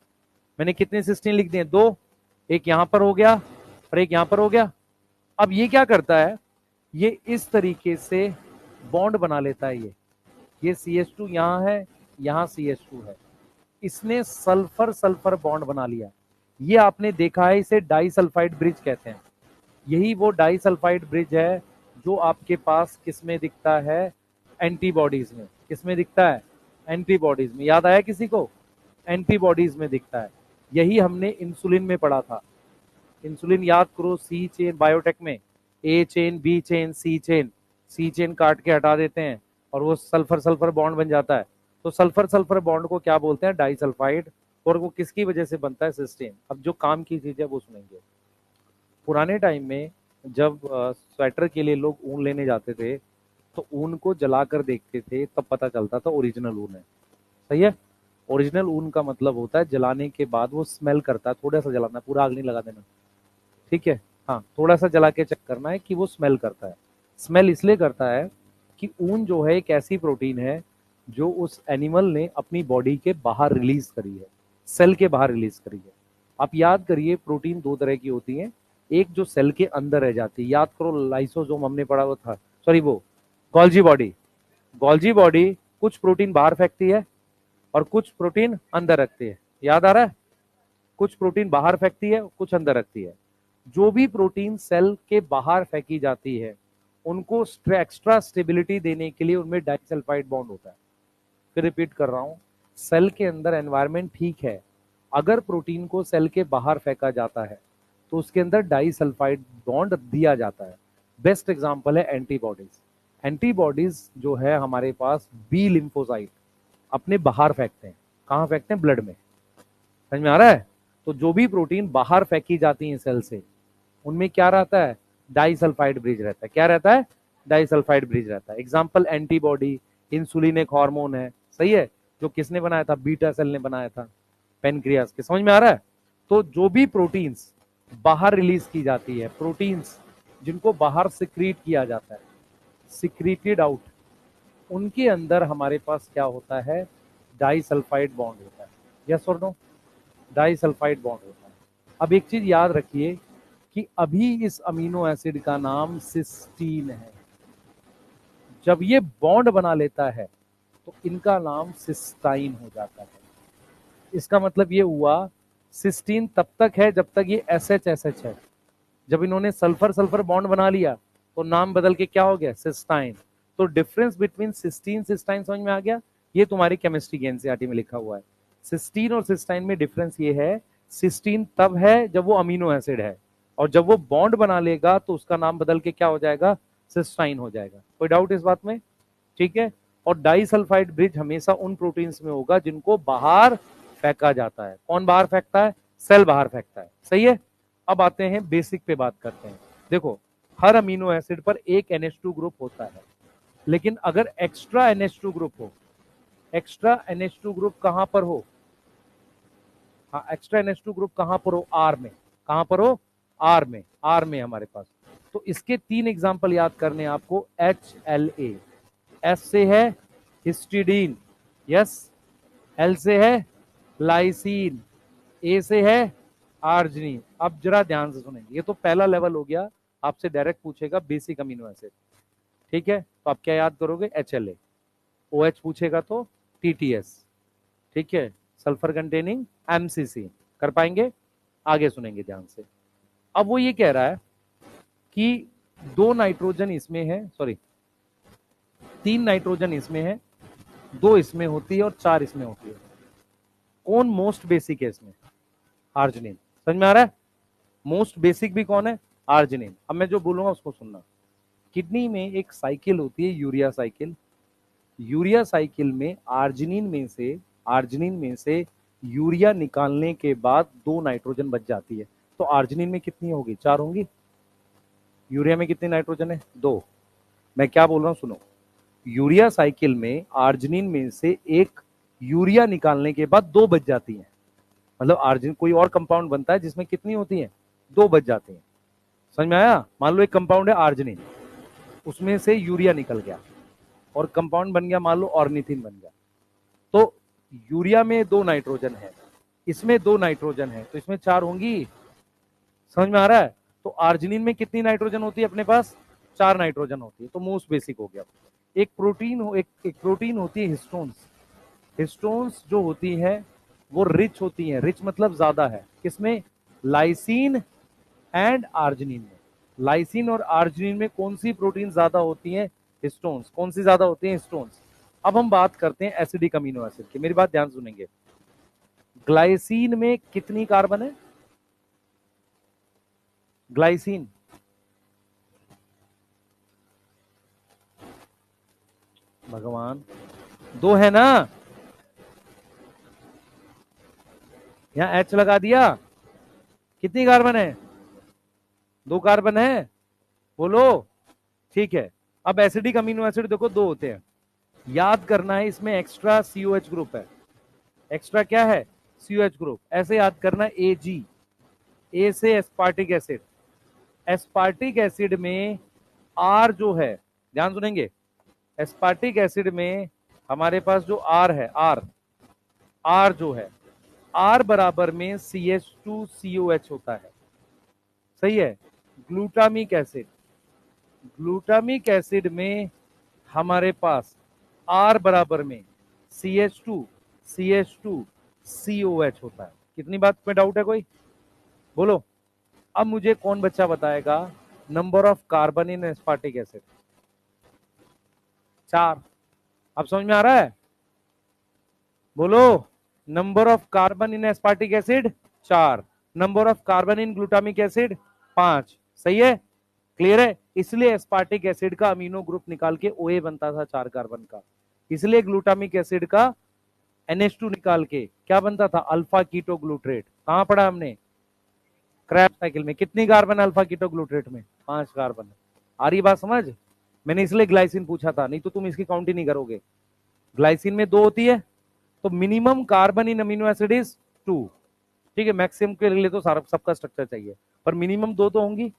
मैंने कितने सिस्टीन लिख दिए? 2। एक यहां पर हो गया और एक यहां पर हो गया। अब ये क्या करता है, ये इस तरीके से बॉन्ड बना लेता है। ये CH2 यहां है, यहां CH2 है, इसने सल्फर सल्फर बॉन्ड बना लिया। ये आपने देखा है, इसे डाइसल्फाइड ब्रिज कहते हैं। यही वो डाइसल्फाइड ब्रिज है जो आपके पास किसमें दिखता है? एंटीबॉडीज में। किसमें दिखता है? एंटीबॉडीज में। याद आया किसी को? एंटीबॉडीज में दिखता है। यही हमने इंसुलिन में पढ़ा था। इंसुलिन याद करो, सी चेन बायोटेक में, ए चेन, बी चेन, सी चेन। सी चेन काट के हटा देते हैं और वो सल्फर सल्फर बॉन्ड बन जाता है। तो सल्फर सल्फर बॉन्ड को क्या बोलते हैं? डाइसल्फाइड। और वो किसकी वजह से बनता है? सिस्टीन। अब जो काम की चीज है वो सुनेंगे। पुराने टाइम में जब स्वेटर के लिए लोग ऊन लेने जाते थे तो ऊन को जलाकर देखते थे, तब पता चलता था ओरिजिनल ऊन है। सही है? ओरिजिनल ऊन का मतलब होता है जलाने के बाद वो स्मेल करता है। थोड़ा सा जलाना, पूरा आग नहीं लगा देना, ठीक है? हाँ, थोड़ा सा जला के चेक करना है कि वो स्मेल करता है। स्मेल इसलिए करता है कि ऊन जो है एक ऐसी प्रोटीन है जो उस एनिमल ने अपनी बॉडी के बाहर रिलीज करी है, सेल के बाहर रिलीज करी है। आप याद करिए, प्रोटीन 2 तरह की होती है। एक जो सेल के अंदर रह जाती है, याद करो लाइसोसोम हमने पढ़ा हुआ था, सॉरी वो गोल्जी बॉडी। गोल्जी बॉडी कुछ प्रोटीन बाहर फेंकती है और कुछ प्रोटीन अंदर रखती है। याद आ रहा है? कुछ प्रोटीन बाहर फेंकती है, कुछ अंदर रखती है। जो भी प्रोटीन सेल के बाहर फेंकी जाती है उनको एक्स्ट्रा स्टेबिलिटी देने के लिए उनमें डाइसल्फाइड बॉन्ड होता है। फिर रिपीट कर रहा हूं, सेल के अंदर एनवायरनमेंट ठीक है, अगर प्रोटीन को सेल के बाहर फेंका जाता है तो उसके अंदर डाइसल्फाइड बॉन्ड दिया जाता है। बेस्ट एग्जांपल है एंटीबॉडीज। एंटीबॉडीज जो है हमारे पास बी लिम्फोसाइट अपने बाहर फेंकते हैं। कहां फेंकते हैं? ब्लड में। समझ में आ रहा है? तो जो भी प्रोटीन बाहर फेंकी जाती है सेल से, उनमें क्या रहता है? डाइसल्फाइड ब्रिज रहता है। क्या रहता है? डाइसल्फाइड ब्रिज रहता है। एग्जाम्पल एंटीबॉडी, इंसुलिन एक हार्मोन है, सही है, जो किसने बनाया था? बीटा सेल ने बनाया था, पेनक्रियास के। समझ में आ रहा है? तो जो भी प्रोटीन्स बाहर रिलीज की जाती है, प्रोटीन्स जिनको बाहर सिक्रीट किया जाता है, सिक्रीटेड आउट, उनके अंदर हमारे पास क्या होता है? डाइसल्फाइड बॉन्ड होता है। यस और नो? डाइसल्फाइड बॉन्ड होता है। अब एक चीज याद रखिए कि अभी इस अमीनो एसिड का नाम सिस्टीन है। जब ये बॉन्ड बना लेता है तो इनका नाम सिस्टाइन हो जाता है। इसका मतलब ये हुआ, सिस्टीन तब तक है जब तक ये SH है। जब इन्होंने सल्फर सल्फर बॉन्ड बना लिया तो नाम बदल के क्या हो गया? सिस्टाइन। तो डिफरेंस बिटवीन सिस्टीन सिस्टाइन समझ में आ गया? ये तुम्हारी केमिस्ट्री के एनसीईआरटी में लिखा हुआ है। सिस्टीन और सिस्टाइन में डिफरेंस ये है, सिस्टीन तब है जब वो अमीनो एसिड है, और जब वो बॉन्ड बना लेगा तो उसका नाम बदल के क्या हो जाएगा? सिस्टाइन हो जाएगा। कोई डाउट इस बात में? ठीक है। और डाइसल्फाइड ब्रिज हमेशा उन प्रोटीन्स में होगा जिनको बाहर फेंका जाता है। कौन बाहर फेंकता है? सेल बाहर फेंकता है। सही है। अब आते हैं बेसिक पे, बात करते हैं। देखो, हर अमीनो एसिड पर एक NH2 ग्रुप होता है, लेकिन अगर एक्स्ट्रा NH2 ग्रुप हो, एक्स्ट्रा NH2 ग्रुप कहां पर हो? हाँ, एक्स्ट्रा NH2 ग्रुप कहां पर हो? आर में। कहां पर हो? आर में। आर में हमारे पास। तो इसके 3 एग्जांपल याद करने आपको। HLA, एस से है हिस्टिडीन, यस, एल से है लाइसीन, ए से है आर्जिनिन। अब जरा ध्यान से सुनेंगे, ये तो पहला लेवल हो गया, आपसे डायरेक्ट पूछेगा बेसिक अमीनो एसिड। ठीक है, तो आप क्या याद करोगे? HLA। OH पूछेगा तो TTS। ठीक है, सल्फर कंटेनिंग MCC कर पाएंगे? आगे सुनेंगे ध्यान से। अब वो ये कह रहा है कि 2 नाइट्रोजन इसमें है, सॉरी 3 नाइट्रोजन इसमें है, 2 इसमें होती है और 4 इसमें होती है। कौन मोस्ट बेसिक है इसमें? आर्जिनिन। समझ में आ रहा है? मोस्ट बेसिक भी कौन है? आर्जिनिन। अब मैं जो बोलूंगा उसको सुनना। किडनी में एक साइकिल होती है, यूरिया साइकिल। यूरिया साइकिल में आर्जिनिन में से यूरिया निकालने के बाद 2 नाइट्रोजन बच जाती है। तो आर्जिनिन में कितनी होगी? 4 होंगी। यूरिया में कितनी नाइट्रोजन है? 2। मैं क्या बोल रहा हूं सुनो। यूरिया साइकिल में आर्जिनिन में से एक यूरिया निकालने के बाद 2 बच जाती है। मतलब आर्जिनिन कोई और कंपाउंड बनता है जिसमें कितनी होती है? 2 बच जाती है। समझ में आया? मान लो एक कंपाउंड है आर्जिनिन, उसमें से यूरिया निकल गया और कंपाउंड बन गया, मान लो ऑर्निथिन बन गया। तो यूरिया में 2 नाइट्रोजन है, इसमें 2 नाइट्रोजन है, तो इसमें 4 होंगी। समझ में आ रहा है? तो आर्जिनिन में कितनी नाइट्रोजन होती है अपने पास? 4 नाइट्रोजन होती है। तो मोस्ट बेसिक हो गया। एक प्रोटीन होती है हिस्टोन्स। हिस्टोन्स जो होती है वो रिच होती है। रिच मतलब ज्यादा है। किसमें? लाइसिन एंड आर्जिनिन में। लाइसिन और आर्जिनिन में कौन सी प्रोटीन ज्यादा होती है? हिस्टोन्स। कौन सी ज्यादा होती है? हिस्टोन्स। अब हम बात करते हैं एसिडिक अमीनो एसिड की। मेरी बात ध्यान सुनेंगे। ग्लाइसिन में कितनी कार्बन है? ग्लाइसिन भगवान 2 है ना? यहां एच लगा दिया। कितनी कार्बन है? 2 कार्बन है। बोलो। ठीक है। अब एसिडिक अमीनो एसिड देखो 2 होते हैं। याद करना है, इसमें एक्स्ट्रा सीओएच ग्रुप है। एक्स्ट्रा क्या है? COH group. ऐसे याद करना, ए जी। ए से एस्पार्टिक एसिड। एस्पार्टिक एसिड में आर जो है, ध्यान सुनेंगे, एस्पार्टिक एसिड में हमारे पास जो आर है, आर जो है, आर बराबर में CH2COH होता है। सही है। ग्लूटामिक एसिड, ग्लूटामिक एसिड में हमारे पास आर बराबर में CH2COH होता है। कितनी बात में डाउट है कोई? बोलो। अब मुझे कौन बच्चा बताएगा number of carbon in aspartic acid? 4। अब समझ में आ रहा है? बोलो। Number of carbon in aspartic acid 4। Number of carbon in glutamic acid 5। सही है? क्लियर है? इसलिए एस्पार्टिक एसिड का अमीनो ग्रुप निकाल के OA बनता था 4 कार्बन का। इसलिए ग्लूटामिक एसिड का NH2 निकाल के क्या बनता था? Alpha keto glutarate. कहां पढ़ा हमने? क्रैब साइकिल में। कितनी कार्बन अल्फा कीटो ग्लूट्रेट में? 5 कार्बन। आ रही बात समझ? मैंने इसलिए ग्लाइसिन पूछा था, नहीं तो तुम इसकी काउंट ही नहीं करोगे। ग्लाइसिन में 2 होती है, तो minimum carbon in amino acid is 2। ठीक है। मैक्सिमम के लिए तो सारा सबका स्ट्रक्चर चाहिए, पर मिनिमम 2 तो होंगी।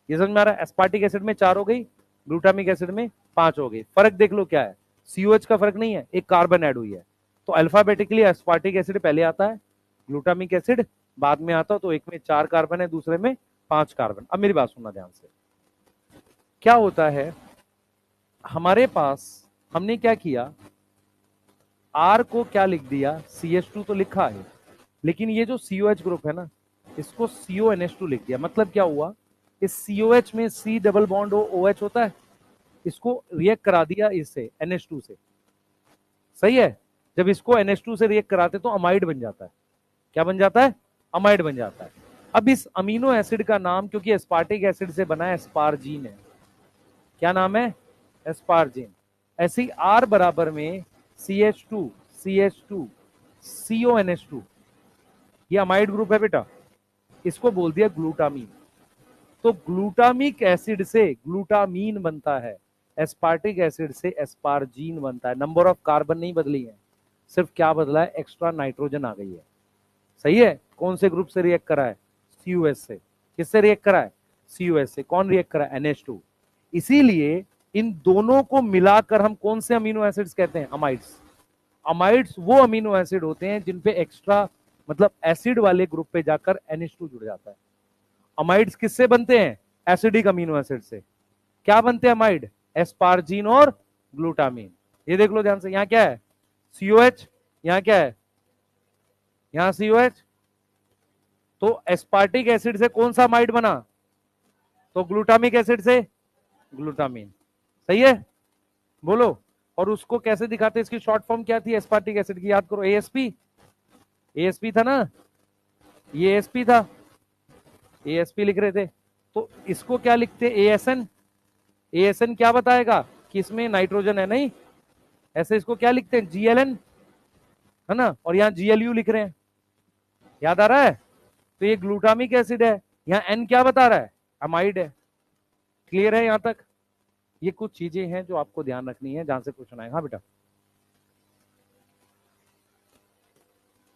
ये समझ में आ रहा है? एस्पार्टिक एसिड में 4 हो गई, ग्लूटामिक एसिड में 5 हो गई। फर्क देख लो क्या है? सीओएच का फर्क नहीं है, एक कार्बन ऐड हुई है। तो अल्फाबेटिकली एस्पार्टिक एसिड पहले आता है, ग्लूटामिक एसिड बाद में आता है। तो एक में 4 कार्बन है, दूसरे में 5 कार्बन। अब मेरी बात सुनना ध्यान से। क्या होता है हमारे पास, हमने क्या किया, आर को क्या लिख दिया? CH2 तो लिखा है, लेकिन ये जो COH ग्रुप है ना, इसको CONH2 लिख दिया। मतलब क्या हुआ? इस COH में C डबल बॉन्ड OH होता है, इसको रिएक्ट करा दिया इससे NH2 से। सही है? जब इसको NH2 से रिएक्ट कराते तो अमाइड बन जाता है। क्या बन जाता है? अमाइड बन जाता है। अब इस अमीनो एसिड का नाम, क्योंकि एस्पार्टिक एसिड से बना है, एस्पार्जीन है। क्या नाम है? एस्पार्जीन। ऐसे ही आर बराबर में CH2 CH2 CONH2, ये अमाइड ग्रुप है बेटा, इसको बोल दिया ग्लूटामीन। तो ग्लूटामिक एसिड से ग्लूटामीन बनता है, एस्पार्टिक एसिड से एस्पार्जीन बनता है। नंबर ऑफ कार्बन नहीं बदली है, सिर्फ क्या बदला है? एक्स्ट्रा नाइट्रोजन आ गई है। सही है? कौन से ग्रुप से रिएक्ट करा है? COS से। किससे रिएक्ट करा है? COS से। कौन रिएक्ट करा है? NH2। इसीलिए इन दोनों को मिलाकर हम कौन से अमीनो एसिड्स कहते हैं? अमाइड्स। अमाइड्स वो अमीनो एसिड होते हैं जिन पे एक्स्ट्रा, मतलब एसिड वाले ग्रुप पे जाकर NH2 जुड़ जाता है। अमाइड्स किससे बनते हैं? एसिडिक अमीनो एसिड से। क्या बनते हैं अमाइड? एस्पार्जीन और ग्लूटामीन। ये देख लो ध्यान से, यहां क्या है? COH। यहां क्या है? यहां COH। तो एस्पार्टिक एसिड से कौन सा अमाइड बना? तो ग्लूटामिक एसिड से ग्लूटामीन। सही है, बोलो। और उसको कैसे दिखाते? इसकी शॉर्ट फॉर्म क्या थी एस्पार्टिक एसिड की? याद करो, एएसपी। एएसपी था ना, ये एएसपी था, एएसपी लिख रहे थे। तो इसको क्या लिखते? एएसएन। एएसएन क्या बताएगा कि इसमें नाइट्रोजन है? नहीं, ऐसे इसको क्या लिखते हैं? जीएलएन, है ना। और यहाँ जीएलयू लिख रहे हैं, याद आ रहा है? तो ये ग्लूटामिक एसिड है, यहाँ एन क्या बता रहा है? अमाइड है। क्लियर है यहां तक? ये कुछ चीजें हैं जो आपको ध्यान रखनी है जहां से क्वेश्चन आएगा। हाँ बेटा,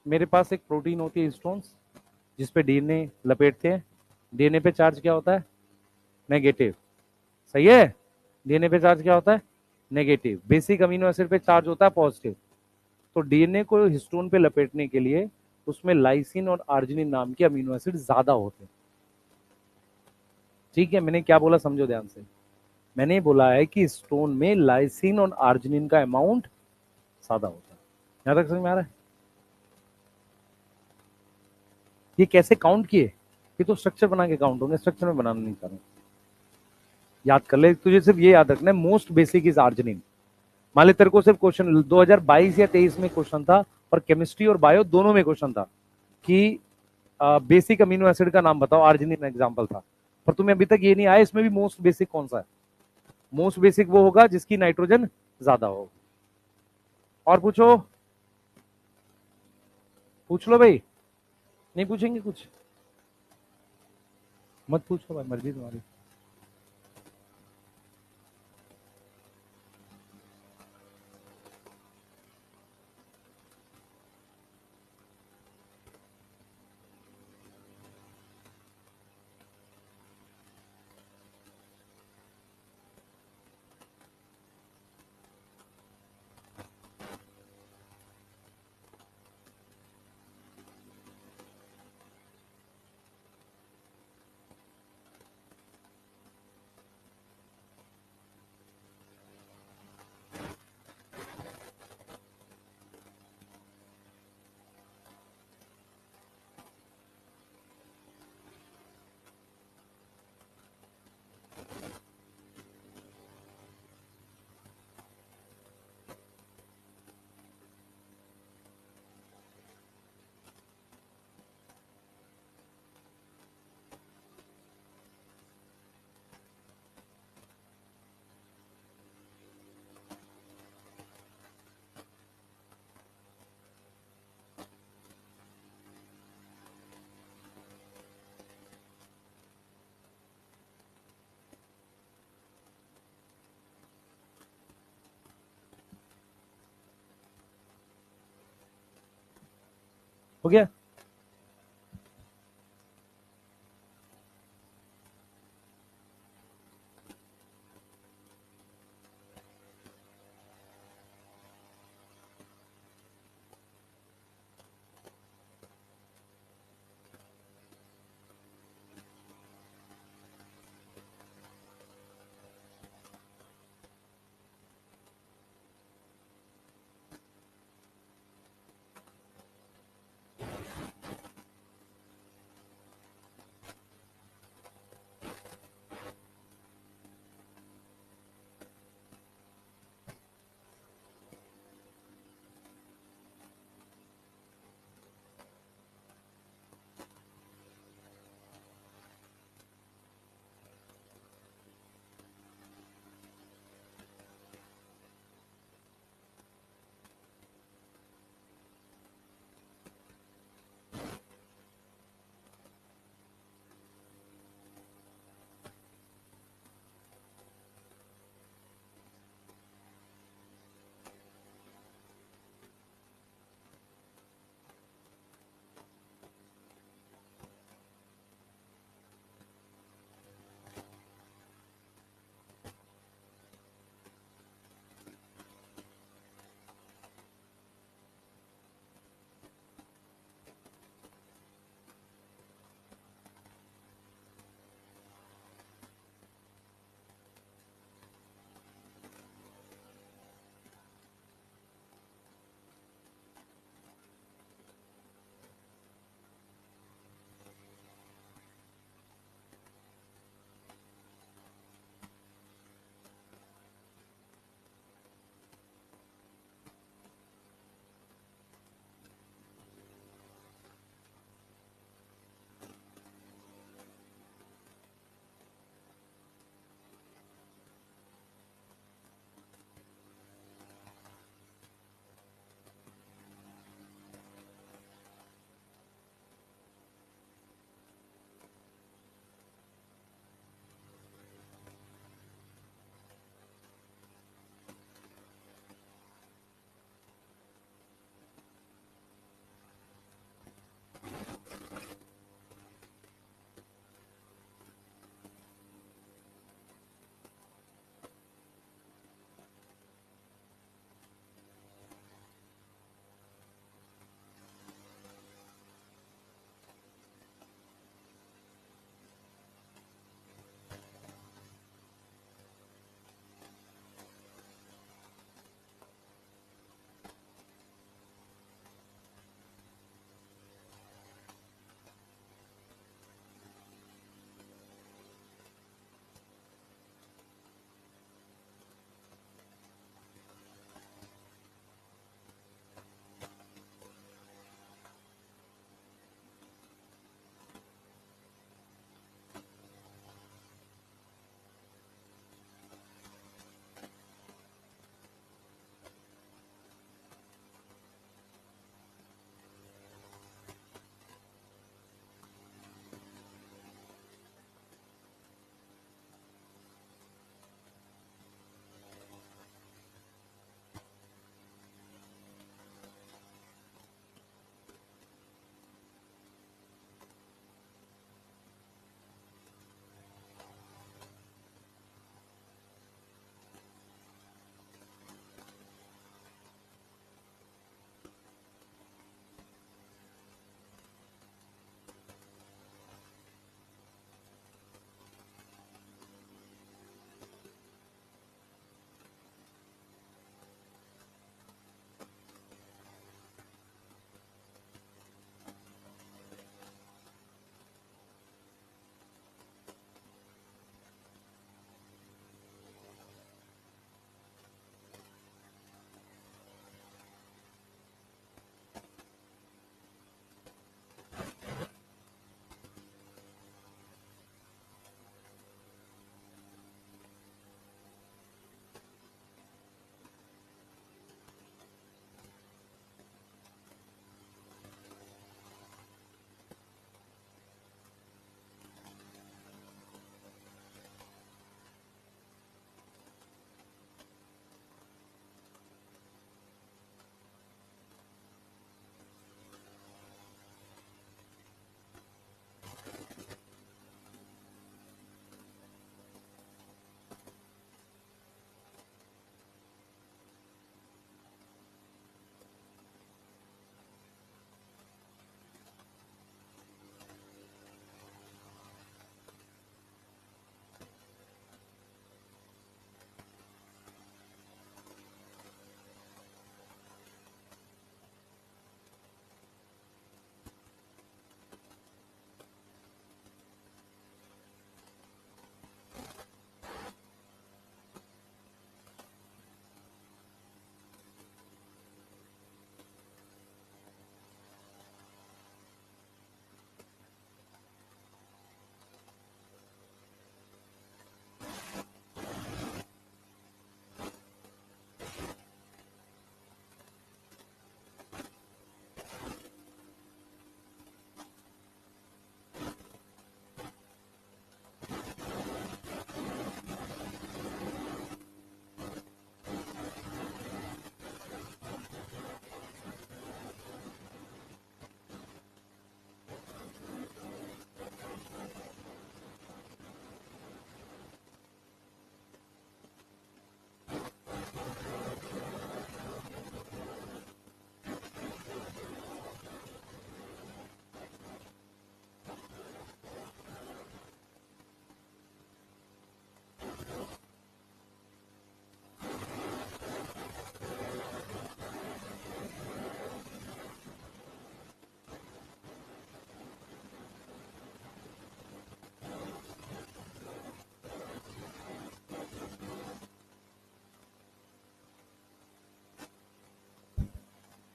मेरे पास एक प्रोटीन होती है हिस्टोन्स, जिसपे डीएनए लपेटते हैं। डीएनए पे चार्ज क्या होता है? नेगेटिव। सही है, डीएनए पे चार्ज क्या होता है? नेगेटिव। बेसिक अमीनो एसिड पे चार्ज होता है पॉजिटिव। तो डीएनए को हिस्टोन पे लपेटने के लिए उसमें लाइसिन और आर्जिनिन नाम के अमीनो एसिड ज्यादा होते हैं। ठीक है, मैंने क्या बोला समझो ध्यान से। मैंने बोला है कि स्टोन में लाइसिन और आर्जिनिन का अमाउंट ज्यादा होता है। यहां तक समझ में आ रहा है? ये कैसे काउंट किए? ये तो स्ट्रक्चर बना के काउंट होंगे, स्ट्रक्चर में बनाना नहीं चाह रहा। याद कर ले, तुझे सिर्फ ये याद रखना है, मोस्ट बेसिक इज आर्जिनिन। मान ले तेरे को सिर्फ क्वेश्चन 2022 या 23 में क्वेश्चन था, और केमिस्ट्री और बायो दोनों में क्वेश्चन था कि बेसिक अमीनो एसिड का नाम बताओ, आर्जिनिन एग्जांपल था। पर तुम्हें अभी तक ये नहीं आया इसमें भी मोस्ट बेसिक कौन सा है। मोस्ट बेसिक वो होगा जिसकी नाइट्रोजन ज्यादा हो। और पूछो, पूछ लो भाई। नहीं पूछेंगे कुछ? मत पूछो भाई, मर्जी तुम्हारी। हो गया?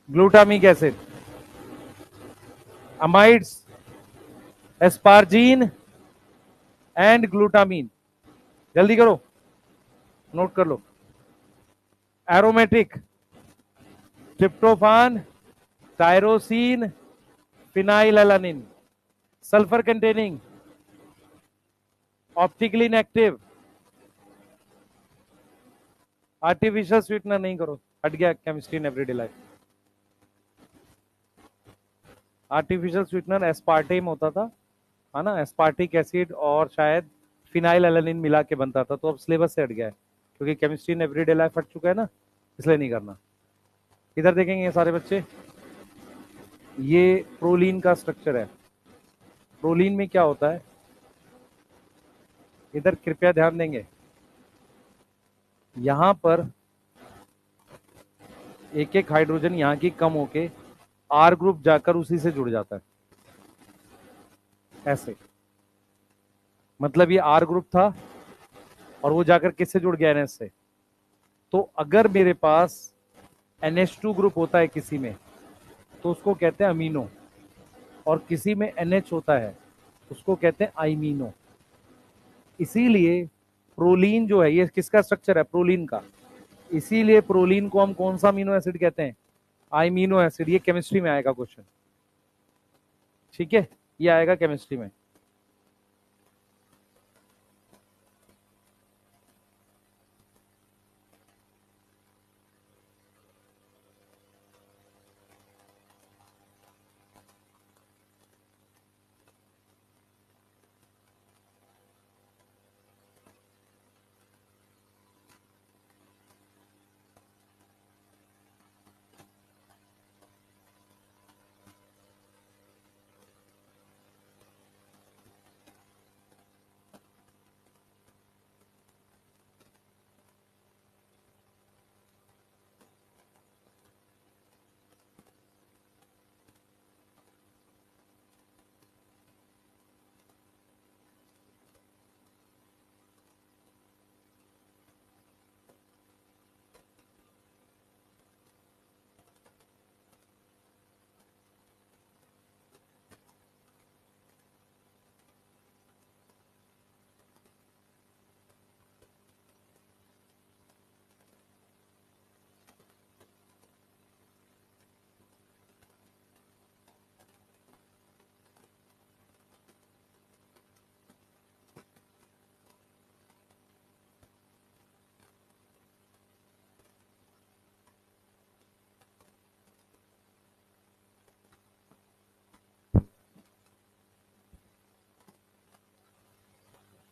Glutamic acid, amides, asparagine and glutamine. जल्दी करो, नोट कर लो। Aromatic, tryptophan, tyrosine, phenylalanine. Sulphur containing, optically inactive, artificial sweetener नहीं करो, हट गया chemistry in everyday life. Artificial sweetener aspartame होता था, है ना, एस्पार्टिक एसिड और शायद फिनाइलएलानिन मिला के बनता था, तो अब सिलेबस से हट गया है क्योंकि केमिस्ट्री इन एवरीडे लाइफ हट चुका है ना, इसलिए नहीं करना। इधर देखेंगे ये सारे बच्चे, ये प्रोलीन का स्ट्रक्चर है। प्रोलीन में क्या होता है, इधर कृपया ध्यान देंगे, यहां पर एक एक हाइड्रोजन यहां की कम होके आर ग्रुप जाकर उसी से जुड़ जाता है, ऐसे। मतलब ये आर ग्रुप था और वो जाकर किससे जुड़ गया, NH से। तो अगर मेरे पास NH2 ग्रुप होता है किसी में, तो उसको कहते हैं अमीनो, और किसी में NH होता है उसको कहते हैं आइमीनो। इसीलिए प्रोलीन जो है, ये किसका स्ट्रक्चर है, प्रोलीन का। इसीलिए प्रोलीन को हम कौन सा अमीनो एसिड कहते हैं, आइमीनो एसिड। ये केमिस्ट्री में आएगा क्वेश्चन, ठीक है, ये आएगा केमिस्ट्री में।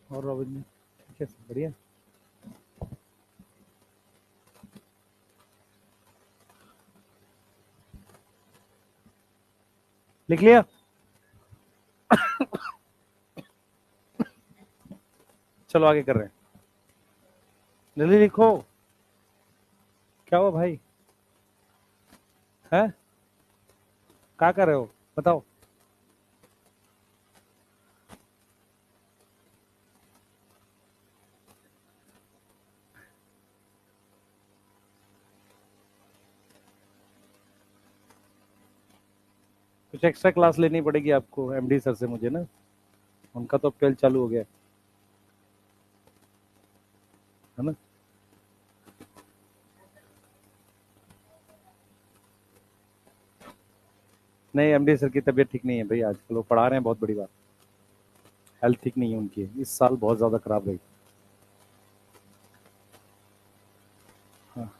और रॉबिन, ठीक है, बढ़िया। लिख लिया, चलो आगे कर रहे हैं, जल्दी लिखो। क्या हुआ भाई, है क्या कर रहे हो, बताओ। कुछ एक्स्ट्रा क्लास लेनी पड़ेगी आपको MD सर से, मुझे ना, उनका तो 12 चालू हो गया है ना। नहीं, MD सर की तबीयत ठीक नहीं है भाई, आजकल वो पढ़ा रहे हैं, बहुत बड़ी बात, हेल्थ ठीक नहीं है उनकी, इस साल बहुत ज्यादा खराब रही। हाँ।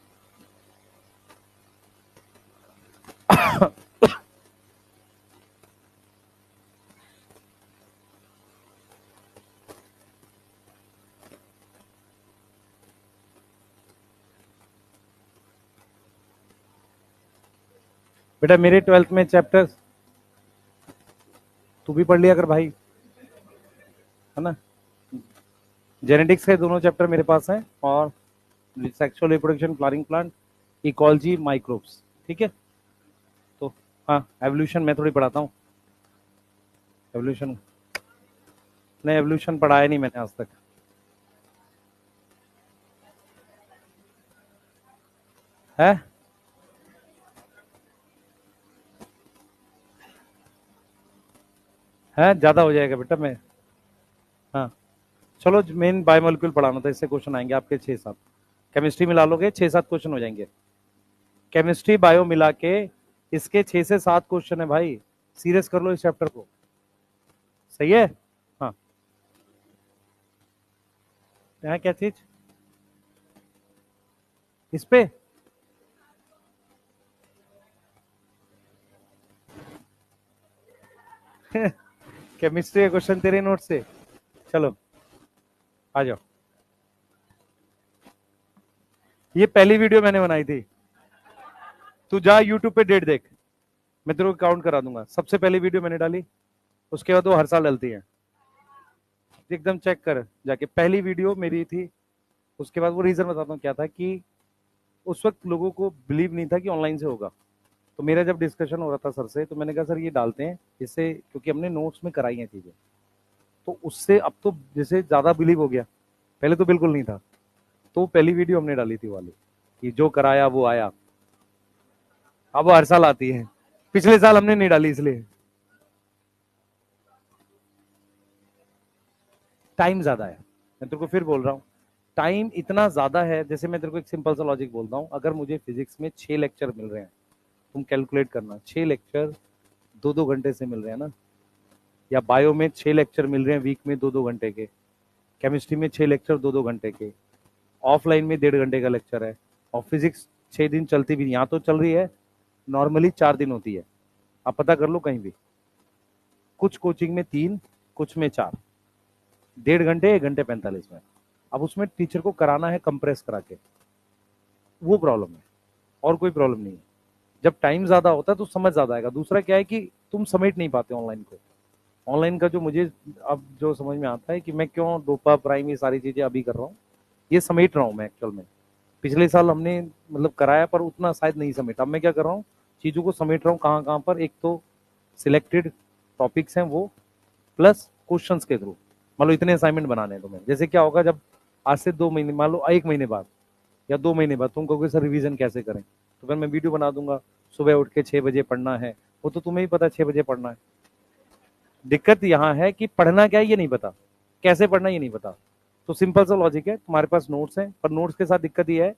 बेटा मेरे 12th में चैप्टर तू भी पढ़ लिया कर भाई, है ना। जेनेटिक्स के दोनों चैप्टर मेरे पास हैं, और sexual reproduction, flowering plant, ecology, microbes, ठीक है। तो हाँ, एवोल्यूशन मैं थोड़ी पढ़ाता हूँ, एवोल्यूशन नहीं, एवोल्यूशन पढ़ाया नहीं मैंने आज तक, है। है, ज्यादा हो जाएगा बेटा। मैं, हाँ, चलो मेन बायोमोलिक्यूल पढ़ाना था, इससे क्वेश्चन आएंगे आपके 6-7। केमिस्ट्री मिला लोगे 6-7 क्वेश्चन हो जाएंगे। केमिस्ट्री बायो मिला के इसके 6 से 7 क्वेश्चन है भाई। सीरियस कर लो इस चैप्टर को। सही है। हाँ, यहाँ क्या चीज इस पे? केमिस्ट्री का क्वेश्चन तेरे नोट से? चलो आ जाओ। ये पहली वीडियो मैंने बनाई थी। तू जा यूट्यूब पे डेट देख, मैं तेरे को काउंट करा दूंगा। सबसे पहली वीडियो मैंने डाली, उसके बाद वो हर साल डलती है। एकदम चेक कर जाके, पहली वीडियो मेरी थी। उसके बाद वो रीजन बताता हूँ क्या था कि उस वक्त लोगों को बिलीव नहीं था कि ऑनलाइन से होगा। तो मेरा जब डिस्कशन हो रहा था सर से, तो मैंने कहा सर ये डालते हैं इससे, क्योंकि हमने नोट्स में कराई हैं चीजें, तो उससे अब तो जैसे ज्यादा बिलीव हो गया। पहले तो बिल्कुल नहीं था। तो पहली वीडियो हमने डाली थी वाली कि जो कराया वो आया। अब वो हर साल आती है। पिछले साल हमने नहीं डाली इसलिए टाइम ज्यादा है। मैं तेरे को फिर बोल रहा हूँ, टाइम इतना ज्यादा है। जैसे मैं तेरे को एक सिंपल सा लॉजिक बोलता हूँ, अगर मुझे फिजिक्स में 6 लेक्चर मिल रहे हैं, तुम कैलकुलेट करना, 6 लेक्चर 2-2 घंटे से मिल रहे हैं ना, या बायो में 6 लेक्चर मिल रहे हैं वीक में 2-2 घंटे के, केमिस्ट्री में 6 लेक्चर 2-2 घंटे के, ऑफलाइन में 1.5 घंटे का लेक्चर है, और फिजिक्स 6 दिन चलती भी नहीं, यहाँ तो चल रही है, नॉर्मली 4 दिन होती है। आप पता कर लो कहीं भी, कुछ कोचिंग में 3, कुछ में 4, 1.5 घंटे 1 घंटे 45 मिनट। अब उसमें टीचर को कराना है कंप्रेस करा के, वो प्रॉब्लम है, और कोई प्रॉब्लम नहीं है। जब टाइम ज्यादा होता है तो समझ ज्यादा आएगा। दूसरा क्या है कि तुम समेट नहीं पाते ऑनलाइन को। ऑनलाइन का जो मुझे अब जो समझ में आता है कि मैं क्यों डोपा प्राइम ये सारी चीजें अभी कर रहा हूँ, ये समेट रहा हूँ मैं एक्चुअल में। पिछले साल हमने मतलब कराया पर उतना शायद नहीं समेटा। अब मैं क्या कर रहा हूँ, चीजों को समेट रहा हूँ कहाँ कहाँ पर। एक तो सिलेक्टेड टॉपिक्स हैं वो, प्लस क्वेश्चंस के थ्रू। मान लो इतने असाइनमेंट बनाने हैं तुम्हें, जैसे क्या होगा जब आज से 2 महीने, मान लो 1 महीने बाद या 2 महीने बाद तुम कहोगे सर रिवीजन कैसे करें, तो फिर मैं वीडियो बना दूंगा, सुबह उठ के 6 बजे पढ़ना है। वो तो तुम्हें ही पता 6 बजे पढ़ना है। दिक्कत यहाँ है कि पढ़ना क्या है ये नहीं पता, कैसे पढ़ना ये नहीं पता। तो सिंपल सा लॉजिक है, तुम्हारे पास नोट्स हैं, पर नोट्स के साथ दिक्कत ये है,